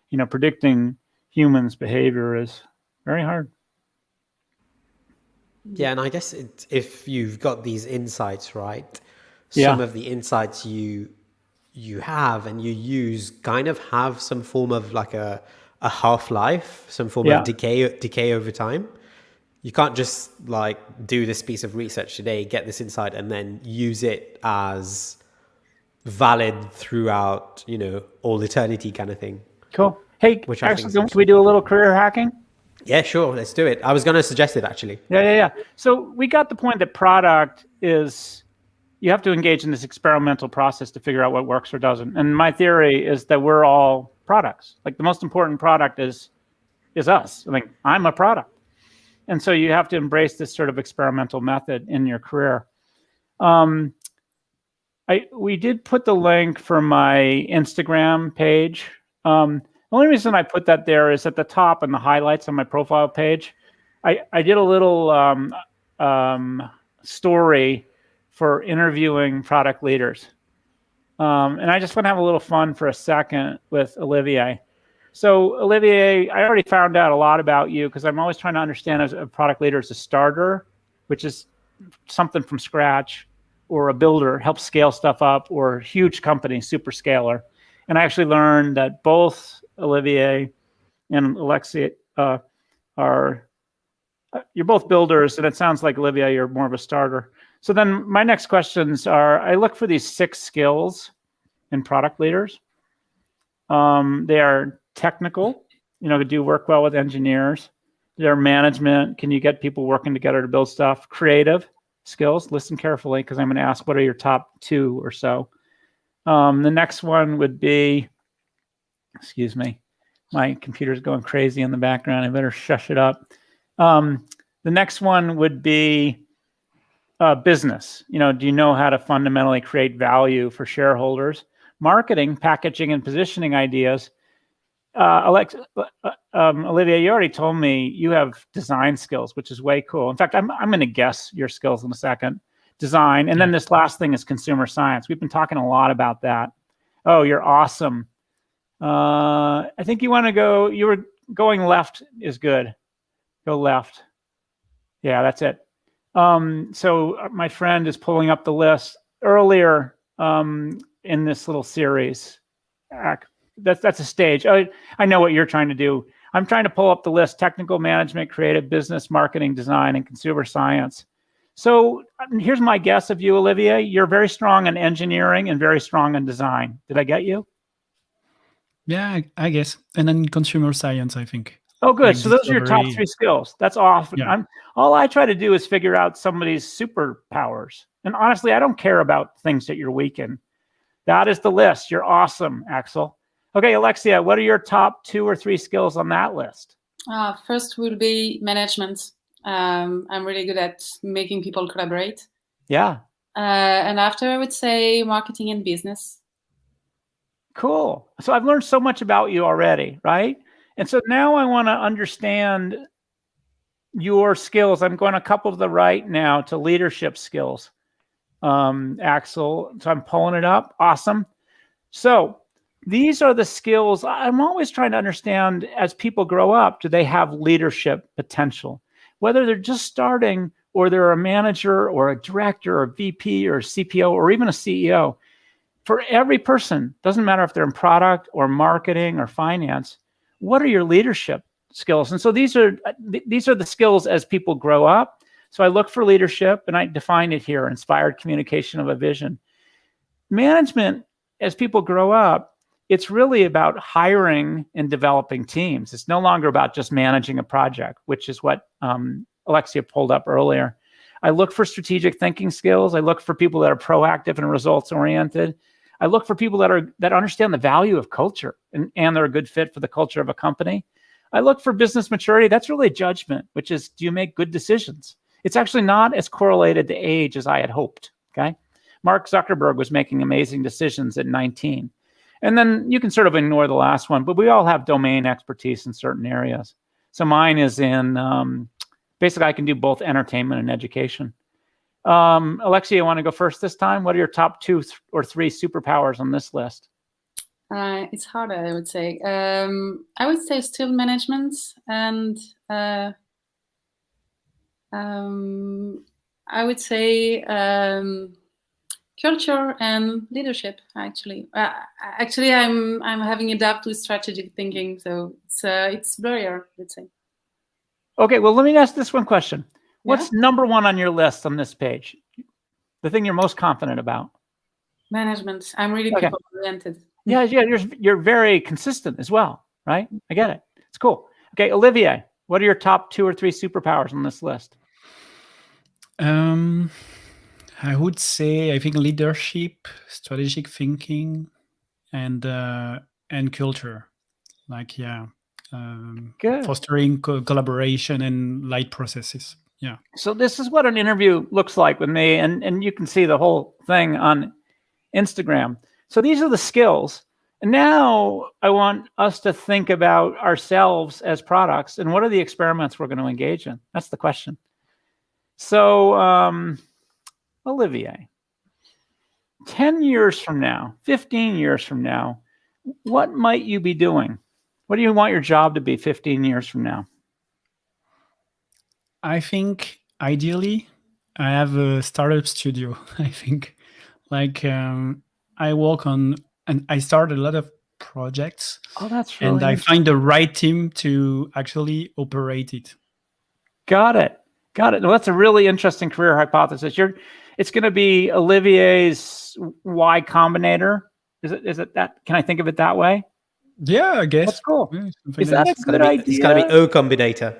You know, predicting humans' behavior is very hard. Yeah, and I guess if you've got these insights, right, some of the insights you have and you use kind of have some form of like a half-life, some form of decay over time. You can't just like do this piece of research today, get this insight, and then use it as valid throughout, you know, all eternity kind of thing. Cool. Hey, Axel, can we do a little career hacking? Yeah, sure. Let's do it. I was going to suggest it, actually. Yeah. So we got the point that product is, you have to engage in this experimental process to figure out what works or doesn't. And my theory is that we're all products. Like the most important product is us. I mean, I'm a product. And so you have to embrace this sort of experimental method in your career. We did put the link for my Instagram page. The only reason I put that there is at the top in the highlights on my profile page, I did a little story for interviewing product leaders. And I just want to have a little fun for a second with Olivier. So Olivier, I already found out a lot about you because I'm always trying to understand as a product leader as a starter, which is something from scratch, or a builder, helps scale stuff up, or a huge company, super scaler. And I actually learned that both Olivier and Alexia you're both builders, and it sounds like, Olivier, you're more of a starter. So then my next questions are, I look for these 6 skills in product leaders. They are technical, do you work well with engineers? They're management, can you get people working together to build stuff? Creative skills, listen carefully, because I'm going to ask what are your top 2 or so. The next one would be, excuse me, my computer's going crazy in the background. I better shush it up. The next one would be business. Do you know how to fundamentally create value for shareholders? Marketing, packaging, and positioning ideas. Olivier, you already told me you have design skills, which is way cool. In fact, I'm going to guess your skills in a second. Design. And then this last thing is consumer science. We've been talking a lot about that. Oh, you're awesome. I think you want to go, you were going left is good. Go left. Yeah, that's it. So my friend is pulling up the list earlier in this little series. That's a stage. I know what you're trying to do. I'm trying to pull up the list: technical, management, creative, business, marketing, design, and consumer science. So here's my guess of you, Olivier. You're very strong in engineering and very strong in design. Did I get you? Yeah, I guess. And then consumer science, I think. Oh, good. Like So those are your top discovery. 3 skills. That's awesome. Yeah. All I try to do is figure out somebody's superpowers. And honestly, I don't care about things that you're weak in. That is the list. You're awesome, Axel. Okay, Alexia, what are your top 2 or 3 skills on that list? First will be management. I'm really good at making people collaborate. Yeah. And after, I would say marketing and business. Cool. So I've learned so much about you already, right? And so now I want to understand your skills. I'm going a couple to the right now to leadership skills, Axel. So I'm pulling it up. Awesome. So these are the skills I'm always trying to understand as people grow up. Do they have leadership potential? Whether they're just starting or they're a manager or a director or a VP or a CPO or even a CEO. For every person, doesn't matter if they're in product or marketing or finance, what are your leadership skills? And so these are the skills as people grow up. So I look for leadership, and I define it here: inspired communication of a vision. Management, as people grow up, it's really about hiring and developing teams. It's no longer about just managing a project, which is what Alexia pulled up earlier. I look for strategic thinking skills. I look for people that are proactive and results oriented. I look for people that understand the value of culture and they're a good fit for the culture of a company. I look for business maturity. That's really judgment, which is, do you make good decisions? It's actually not as correlated to age as I had hoped. Okay. Mark Zuckerberg was making amazing decisions at 19. And then you can sort of ignore the last one, but we all have domain expertise in certain areas. So mine is in, basically I can do both entertainment and education. Alexia, you want to go first this time? What are your top 2 or 3 superpowers on this list? It's harder, I would say. I would say still management and I would say culture and leadership. Actually, I'm having adapt to strategic thinking, so it's blurrier, let's say. Okay, well, let me ask this one question. What's number 1 on your list on this page? The thing you're most confident about? Management. I'm really people-oriented. Yeah, you're very consistent as well, right? I get it. It's cool. Okay, Olivier, what are your top 2 or 3 superpowers on this list? I would say, I think leadership, strategic thinking, and culture. Like, Good. Fostering collaboration and light processes. Yeah. So this is what an interview looks like with me, and you can see the whole thing on Instagram. So these are the skills. And now I want us to think about ourselves as products and what are the experiments we're going to engage in? That's the question. So, Olivier, 10 years from now, 15 years from now, what might you be doing? What do you want your job to be 15 years from now? I think ideally I have a startup studio. I think I work on, and I start a lot of projects. Oh, that's really and I find the right team to actually operate it. Got it. Well, that's a really interesting career hypothesis. It's going to be Olivier's Y Combinator. Is it that? Can I think of it that way? Yeah, I guess. That's cool. Yeah, is that a good idea? It's going to be O Combinator.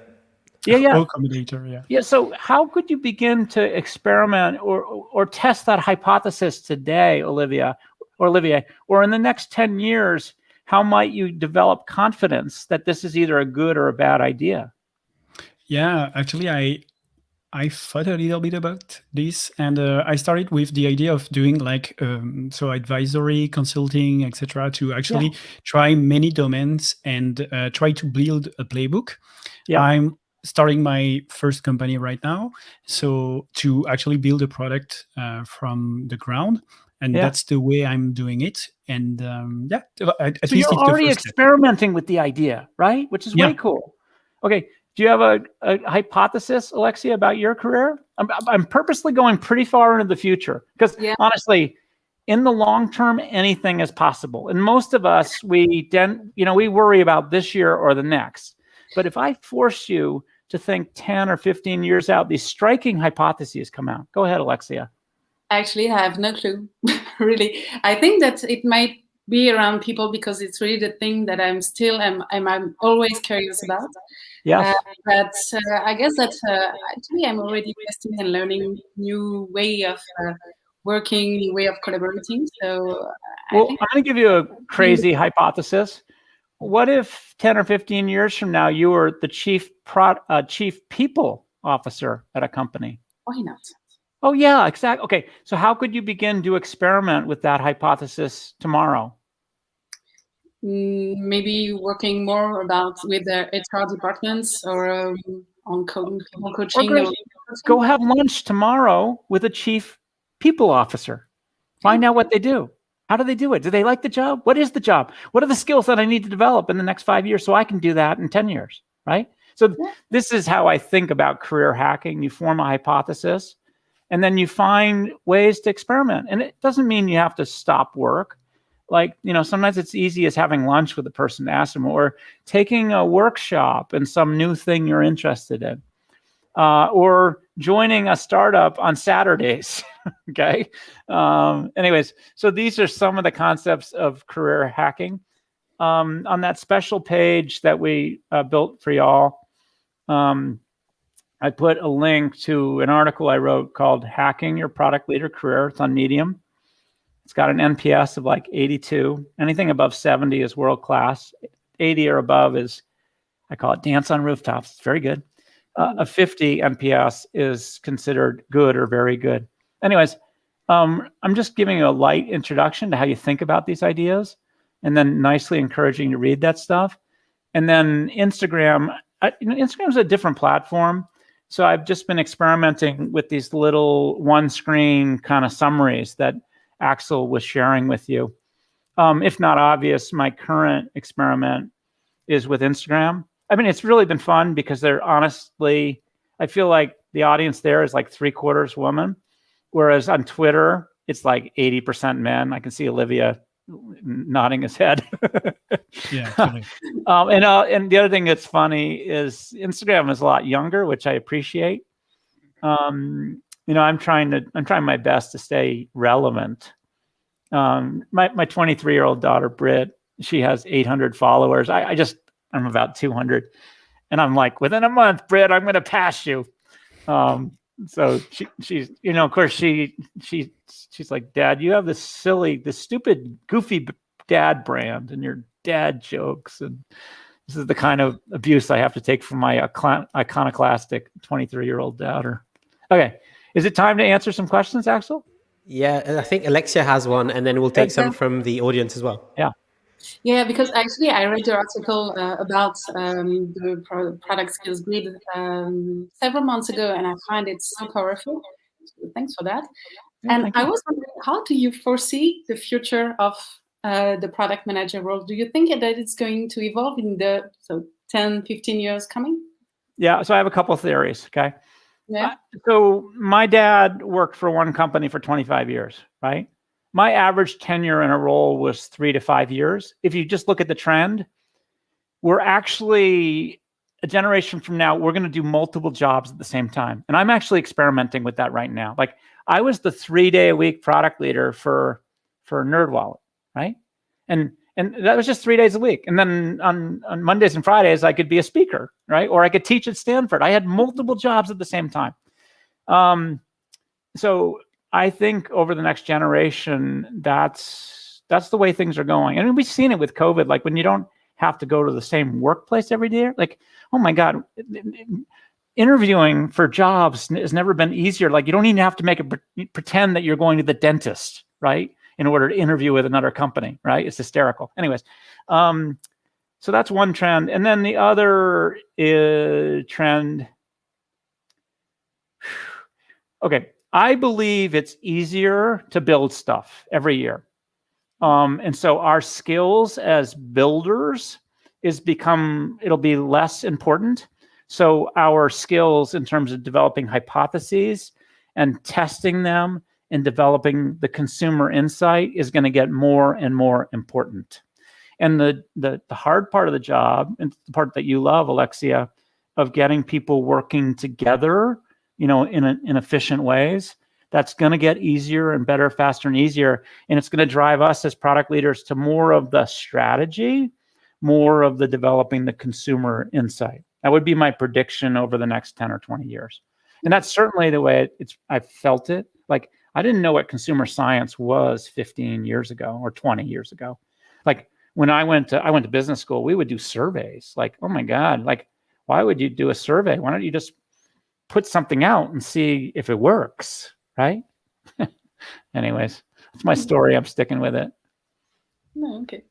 Yeah. O Combinator, yeah. Yeah. So how could you begin to experiment or test that hypothesis today, Olivier, or in the next 10 years? How might you develop confidence that this is either a good or a bad idea? Yeah, actually, I thought a little bit about this, and I started with the idea of doing advisory, consulting, etc., to actually try many domains and try to build a playbook. Yeah. I'm starting my first company right now, so to actually build a product from the ground, and that's the way I'm doing it. And at so least you're already experimenting with the idea, right? Which is way cool. Okay. Do you have a hypothesis, Alexia, about your career? I'm purposely going pretty far into the future because honestly, in the long term, anything is possible. And most of us, we worry about this year or the next. But if I force you to think 10 or 15 years out, these striking hypotheses come out? Go ahead, Alexia. Actually, I have no clue, really. I think that it might be around people because it's really the thing that I'm always curious about. Yes. But I guess that actually I'm already investing and learning new way of working, new way of collaborating. So I'm going to give you a crazy hypothesis. What if 10 or 15 years from now, you were the chief people officer at a company? Why not? Oh, yeah, exactly. Okay, so how could you begin to experiment with that hypothesis tomorrow? Maybe working more with the HR departments or on coaching. Go have lunch tomorrow with a chief people officer. Find out what they do. How do they do it? Do they like the job? What is the job? What are the skills that I need to develop in the next 5 years so I can do that in 10 years, right? So this is how I think about career hacking. You form a hypothesis, and then you find ways to experiment. And it doesn't mean you have to stop work. Like, sometimes it's easy as having lunch with a person to ask them, or taking a workshop in some new thing you're interested in, or joining a startup on Saturdays. Okay. Anyways, so these are some of the concepts of career hacking. On that special page that we built for y'all, I put a link to an article I wrote called Hacking Your Product Leader Career. It's on Medium. It's got an NPS of like 82. Anything above 70 is world-class. 80 or above is, I call it dance on rooftops. It's very good. A 50 NPS is considered good or very good. Anyways, I'm just giving you a light introduction to how you think about these ideas, and then nicely encouraging you to read that stuff. And then Instagram, Instagram is a different platform. So I've just been experimenting with these little one-screen kind of summaries that Axel was sharing with you. If not obvious, my current experiment is with Instagram. I mean, it's really been fun because they're honestly, I feel like the audience there is like 3/4 women, whereas on Twitter, it's like 80% men. I can see Olivia nodding his head. Yeah. Totally. And the other thing that's funny is Instagram is a lot younger, which I appreciate. I'm trying my best to stay relevant. My 23-year-old daughter, Britt, she has 800 followers. I'm about 200. And I'm like, within a month, Britt, I'm going to pass you. So she's, of course she's like, Dad, you have this stupid, goofy dad brand and your dad jokes. And this is the kind of abuse I have to take from my iconoclastic 23-year-old daughter. Okay. Is it time to answer some questions, Axel? Yeah, I think Alexia has one, and then we'll take some from the audience as well. Yeah. Yeah, because actually I read your article about the product skills grid several months ago, and I find it so powerful. So thanks for that. And I was wondering, how do you foresee the future of the product manager role? Do you think that it's going to evolve in the 10, 15 years coming? Yeah, so I have a couple of theories, okay? Yeah. So my dad worked for one company for 25 years, right? My average tenure in a role was 3 to 5 years. If you just look at the trend, we're actually, a generation from now, we're going to do multiple jobs at the same time. And I'm actually experimenting with that right now. Like, I was the 3-day-a-week product leader for NerdWallet, right? And that was just 3 days a week. And then on Mondays and Fridays, I could be a speaker, right? Or I could teach at Stanford. I had multiple jobs at the same time. So I think over the next generation, that's the way things are going. I mean, we've seen it with COVID. Like, when you don't have to go to the same workplace every day, like, oh my God, interviewing for jobs has never been easier. Like, you don't even have to pretend that you're going to the dentist, right, in order to interview with another company, right? It's hysterical. Anyways, so that's one trend. And then the other trend, okay, I believe it's easier to build stuff every year. And so our skills as builders it'll be less important. So our skills in terms of developing hypotheses and testing them and developing the consumer insight is going to get more and more important. And the hard part of the job, and the part that you love, Alexia, of getting people working together, in efficient ways, that's going to get easier and better, faster and easier. And it's going to drive us as product leaders to more of the strategy, more of the developing the consumer insight. That would be my prediction over the next 10 or 20 years. And that's certainly the way I felt it. Like, I didn't know what consumer science was 15 years ago or 20 years ago. Like, when I went to business school, we would do surveys. Like, oh my God, like, why would you do a survey? Why don't you just put something out and see if it works, right? Anyways, it's my story. I'm sticking with it. No, okay.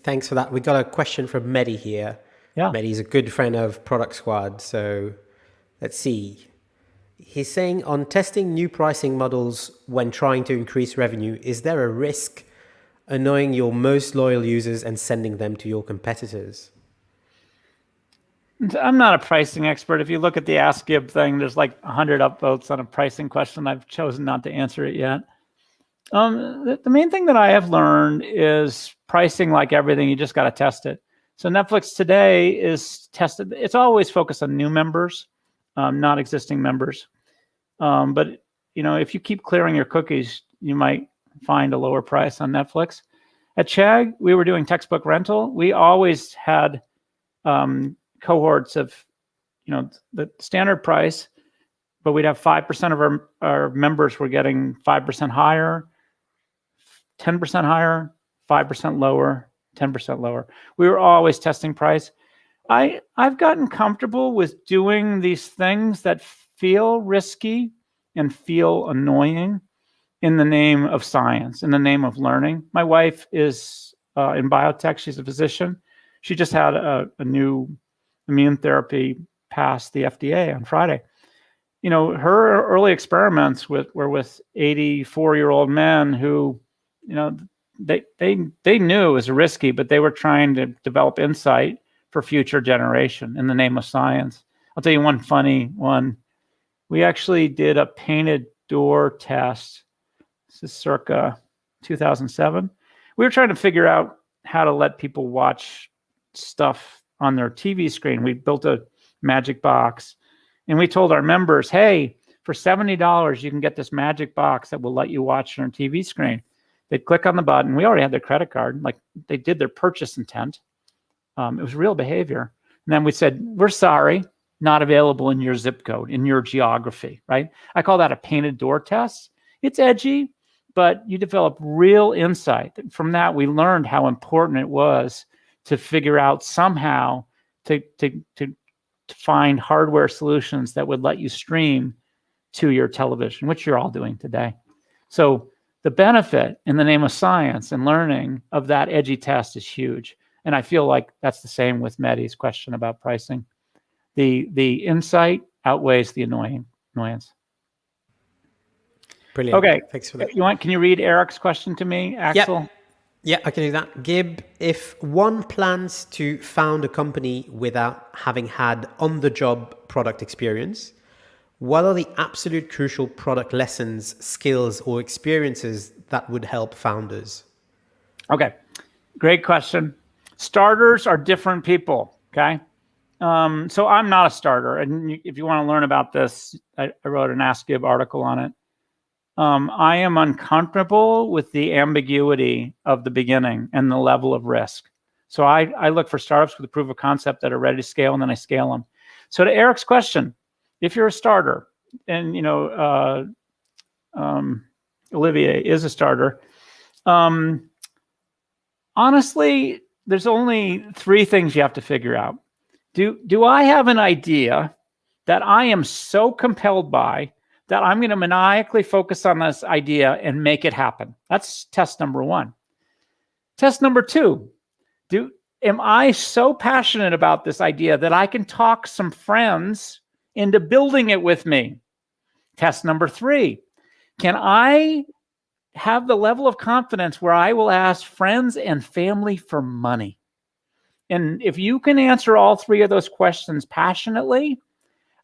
Thanks for that. We got a question from Mehdi here. Yeah. Mehdi's a good friend of Product Squad. So let's see. He's saying, on testing new pricing models when trying to increase revenue, is there a risk annoying your most loyal users and sending them to your competitors? I'm not a pricing expert. If you look at the Ask Gib thing, there's like 100 upvotes on a pricing question. I've chosen not to answer it yet. The main thing that I have learned is pricing, like everything, you just got to test it. So Netflix today is tested. It's always focused on new members, not existing members. But if you keep clearing your cookies, you might find a lower price on Netflix. At Chegg, we were doing textbook rental. We always had cohorts of, the standard price, but we'd have 5% of our members were getting 5% higher, 10% higher, 5% lower, 10% lower. We were always testing price. I've gotten comfortable with doing these things that feel risky and feel annoying in the name of science, in the name of learning. My wife is in biotech. She's a physician. She just had a new immune therapy pass the FDA on Friday. Her early experiments were with 84-year-old men who, they knew it was risky, but they were trying to develop insight for future generation in the name of science. I'll tell you one funny one. We actually did a painted door test. This is circa 2007. We were trying to figure out how to let people watch stuff on their TV screen. We built a magic box, and we told our members, hey, for $70, you can get this magic box that will let you watch on your TV screen. They'd click on the button. We already had their credit card. Like, they did their purchase intent. It was real behavior. And then we said, we're sorry, not available in your zip code, in your geography, right? I call that a painted door test. It's edgy, but you develop real insight. From that, we learned how important it was to figure out somehow to find hardware solutions that would let you stream to your television, which you're all doing today. So the benefit in the name of science and learning of that edgy test is huge. And I feel like that's the same with Mehdi's question about pricing. The insight outweighs the annoyance. Brilliant. Okay. Thanks for that. Can you read Eric's question to me, Axel? Yeah, I can do that. Gib, if one plans to found a company without having had on-the-job product experience, what are the absolute crucial product lessons, skills, or experiences that would help founders? Okay, great question. Starters are different people, okay? So I'm not a starter. And if you want to learn about this, I wrote an Ask Gib article on it. I am uncomfortable with the ambiguity of the beginning and the level of risk. So I look for startups with a proof of concept that are ready to scale, and then I scale them. So to Eric's question, if you're a starter, and Olivier is a starter, honestly, there's only 3 things you have to figure out. Do I have an idea that I am so compelled by that I'm going to maniacally focus on this idea and make it happen? That's test number 1. Test number 2, am I so passionate about this idea that I can talk some friends into building it with me? Test number 3, can I have the level of confidence where I will ask friends and family for money? And if you can answer all 3 of those questions passionately,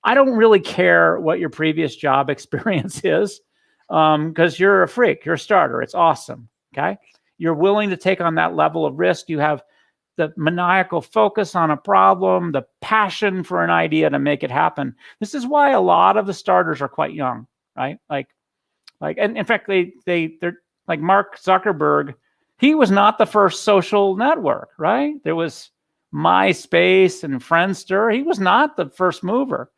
I don't really care what your previous job experience is, because you're a freak, you're a starter. It's awesome, okay? You're willing to take on that level of risk. You have the maniacal focus on a problem, the passion for an idea to make it happen. This is why a lot of the starters are quite young, right? And in fact, they're like Mark Zuckerberg. He was not the first social network, right? There was MySpace and Friendster. He was not the first mover,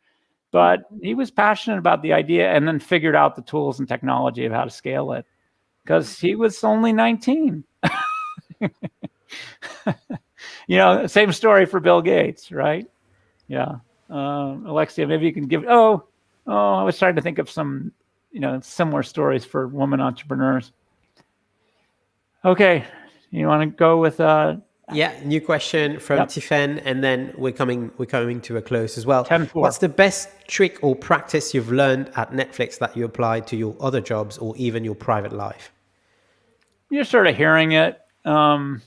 but he was passionate about the idea and then figured out the tools and technology of how to scale it because he was only 19. Same story for Bill Gates, right? Yeah. Alexia, maybe you can give, I was trying to think of some, similar stories for women entrepreneurs. Okay. You want to go with, new question from Tiffen, and then we're coming to a close as well. 10-4. What's the best trick or practice you've learned at Netflix that you applied to your other jobs or even your private life? You're sort of hearing it in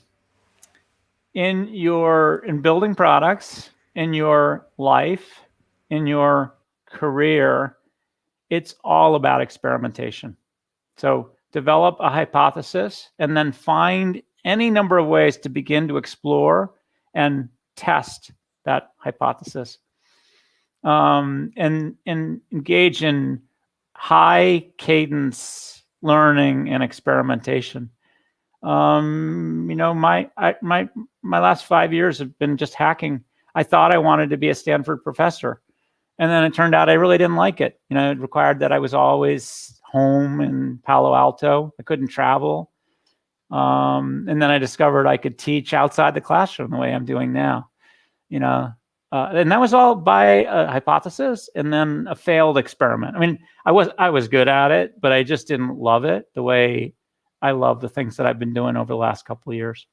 building products, in your life, in your career. It's all about experimentation. So develop a hypothesis and then find any number of ways to begin to explore and test that hypothesis, and engage in high cadence learning and experimentation. My last 5 years have been just hacking. I thought I wanted to be a Stanford professor, and then it turned out I really didn't like it. It required that I was always home in Palo Alto. I couldn't travel. And then I discovered I could teach outside the classroom the way I'm doing now, and that was all by a hypothesis and then a failed experiment. I mean, I was good at it, but I just didn't love it the way I love the things that I've been doing over the last couple of years.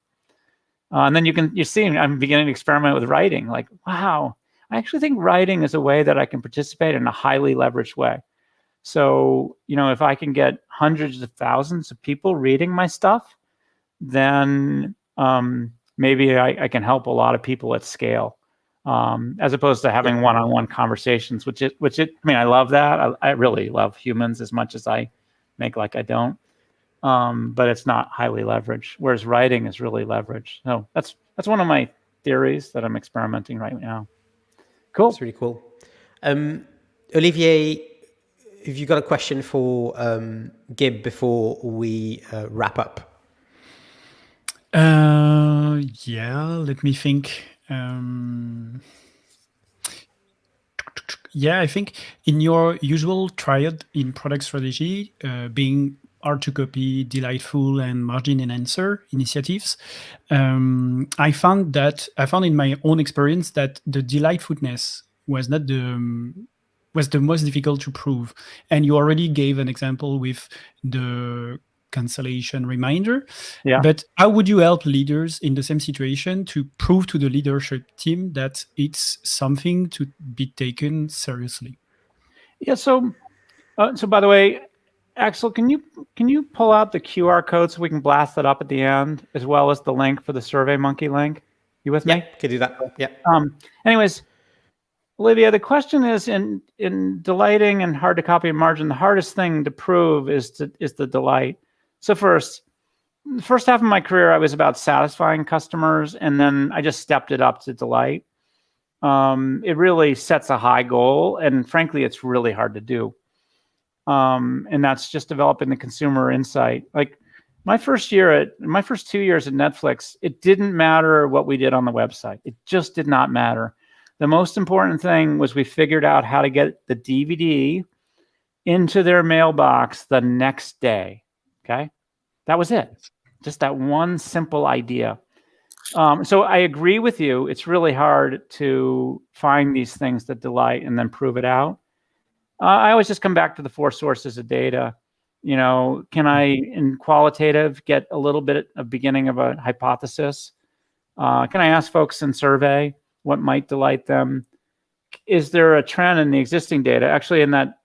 And then you're seeing I'm beginning to experiment with writing. Like, wow, I actually think writing is a way that I can participate in a highly leveraged way. So, if I can get hundreds of thousands of people reading my stuff, then maybe I can help a lot of people at scale, as opposed to having one-on-one conversations, which I love that. I really love humans as much as I make like I don't. But it's not highly leveraged, whereas writing is really leveraged. So that's one of my theories that I'm experimenting right now. Cool. That's really cool. Olivier, have you got a question for Gib before we wrap up? Let me think. I think in your usual triad in product strategy, being hard to copy, delightful, and margin enhancer initiatives, I found in my own experience that the delightfulness was the most difficult to prove. And you already gave an example with the cancellation reminder. Yeah. But how would you help leaders in the same situation to prove to the leadership team that it's something to be taken seriously? Yeah. So by the way, Axel, can you pull out the QR code so we can blast it up at the end, as well as the link for the SurveyMonkey link? You with me? Yeah, can do that. Yeah. Anyways, Olivia, the question is in delighting and hard to copy and margin, the hardest thing to prove is the delight. So the first half of my career, I was about satisfying customers, and then I just stepped it up to delight. It really sets a high goal, and frankly, it's really hard to do. And that's just developing the consumer insight. Like my first 2 years at Netflix, it didn't matter what we did on the website. It just did not matter. The most important thing was we figured out how to get the DVD into their mailbox the next day. Okay. That was it. Just that one simple idea. So I agree with you. It's really hard to find these things that delight and then prove it out. I always just come back to the 4 sources of data. Can I, in qualitative, get a little bit of beginning of a hypothesis? Can I ask folks in survey what might delight them? Is there a trend in the existing data? Actually, in that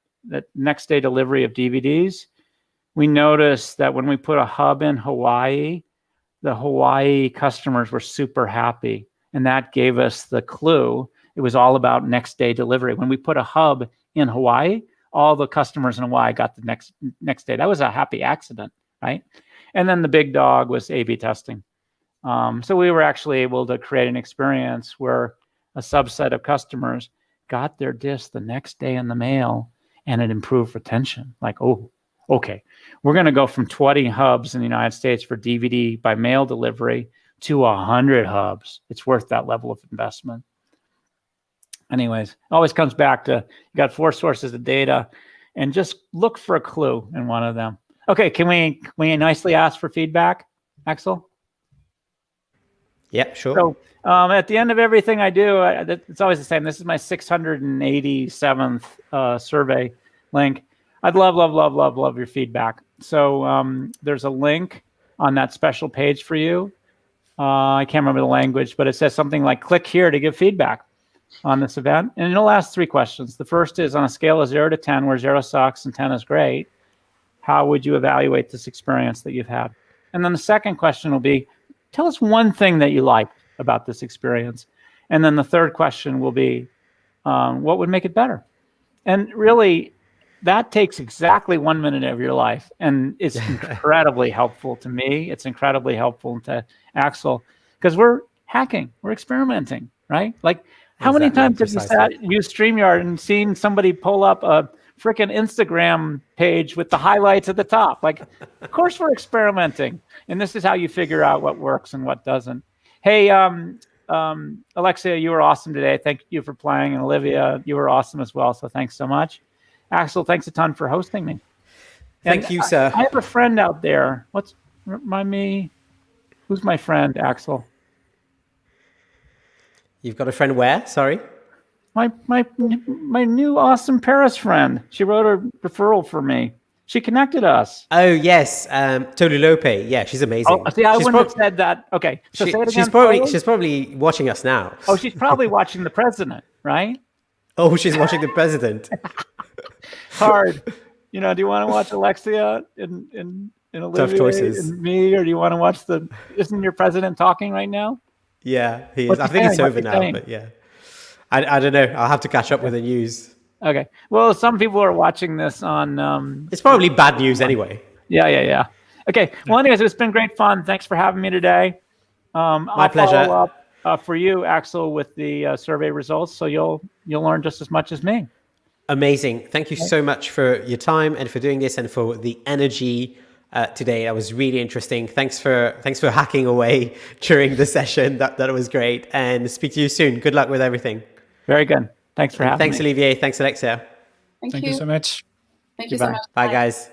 next day delivery of DVDs, we noticed that when we put a hub in Hawaii, the Hawaii customers were super happy. And that gave us the clue. It was all about next day delivery. When we put a hub in Hawaii, all the customers in Hawaii got the next day. That was a happy accident, right? And then the big dog was A/B testing. So we were actually able to create an experience where a subset of customers got their disc the next day in the mail, and it improved retention. Like, oh, okay, we're going to go from 20 hubs in the United States for DVD by mail delivery to 100 hubs. It's worth that level of investment. Anyways, it always comes back to you got 4 sources of data, and just look for a clue in one of them. Okay, can we nicely ask for feedback, Axel? Yeah, sure. So at the end of everything I do, it's always the same. This is my 687th survey link. I'd love your feedback. So there's a link on that special page for you. I can't remember the language, but it says something like, click here to give feedback on this event. And it'll ask 3 questions. The first is, on a scale of 0 to 10, where 0 sucks and 10 is great, how would you evaluate this experience that you've had? And then the second question will be, tell us one thing that you liked about this experience. And then the third question will be, what would make it better? And really, that takes exactly 1 minute of your life. And it's incredibly helpful to me. It's incredibly helpful to Axel, because we're hacking, we're experimenting, right? Like, how many times have you used StreamYard and seen somebody pull up a freaking Instagram page with the highlights at the top? Like, of course we're experimenting. And this is how you figure out what works and what doesn't. Hey, Alexia, you were awesome today. Thank you for playing. And Olivia, you were awesome as well. So thanks so much. Axel, thanks a ton for hosting me. Thank you, sir. I have a friend out there. Remind me, who's my friend, Axel? You've got a friend where? Sorry? My new awesome Paris friend. She wrote a referral for me. She connected us. Oh, yes. Tolu Lope. Yeah, she's amazing. Oh, see, I wouldn't have said that. Okay, so say it again. She's probably watching us now. Oh, she's probably watching the president, right? Oh, she's watching the president. Hard. Do you want to watch Alexia and Olivia and me, or do you want to watch isn't your president talking right now? Yeah, he is. I think it's over now, but yeah. I don't know. I'll have to catch up with the news. Okay. Well, some people are watching this on... it's probably bad news anyway. Yeah. Okay. Well, anyways, it's been great fun. Thanks for having me today. My pleasure. I'll follow up for you, Axel, with the survey results, so you'll learn just as much as me. Amazing. Thank you so much for your time and for doing this and for the energy today. That was really interesting. Thanks for hacking away during the session. That was great. And speak to you soon. Good luck with everything. Very good. Thanks for having me. Thanks, Olivier. Thanks, Alexia. Thank you so much. Thank you so much. Bye, guys.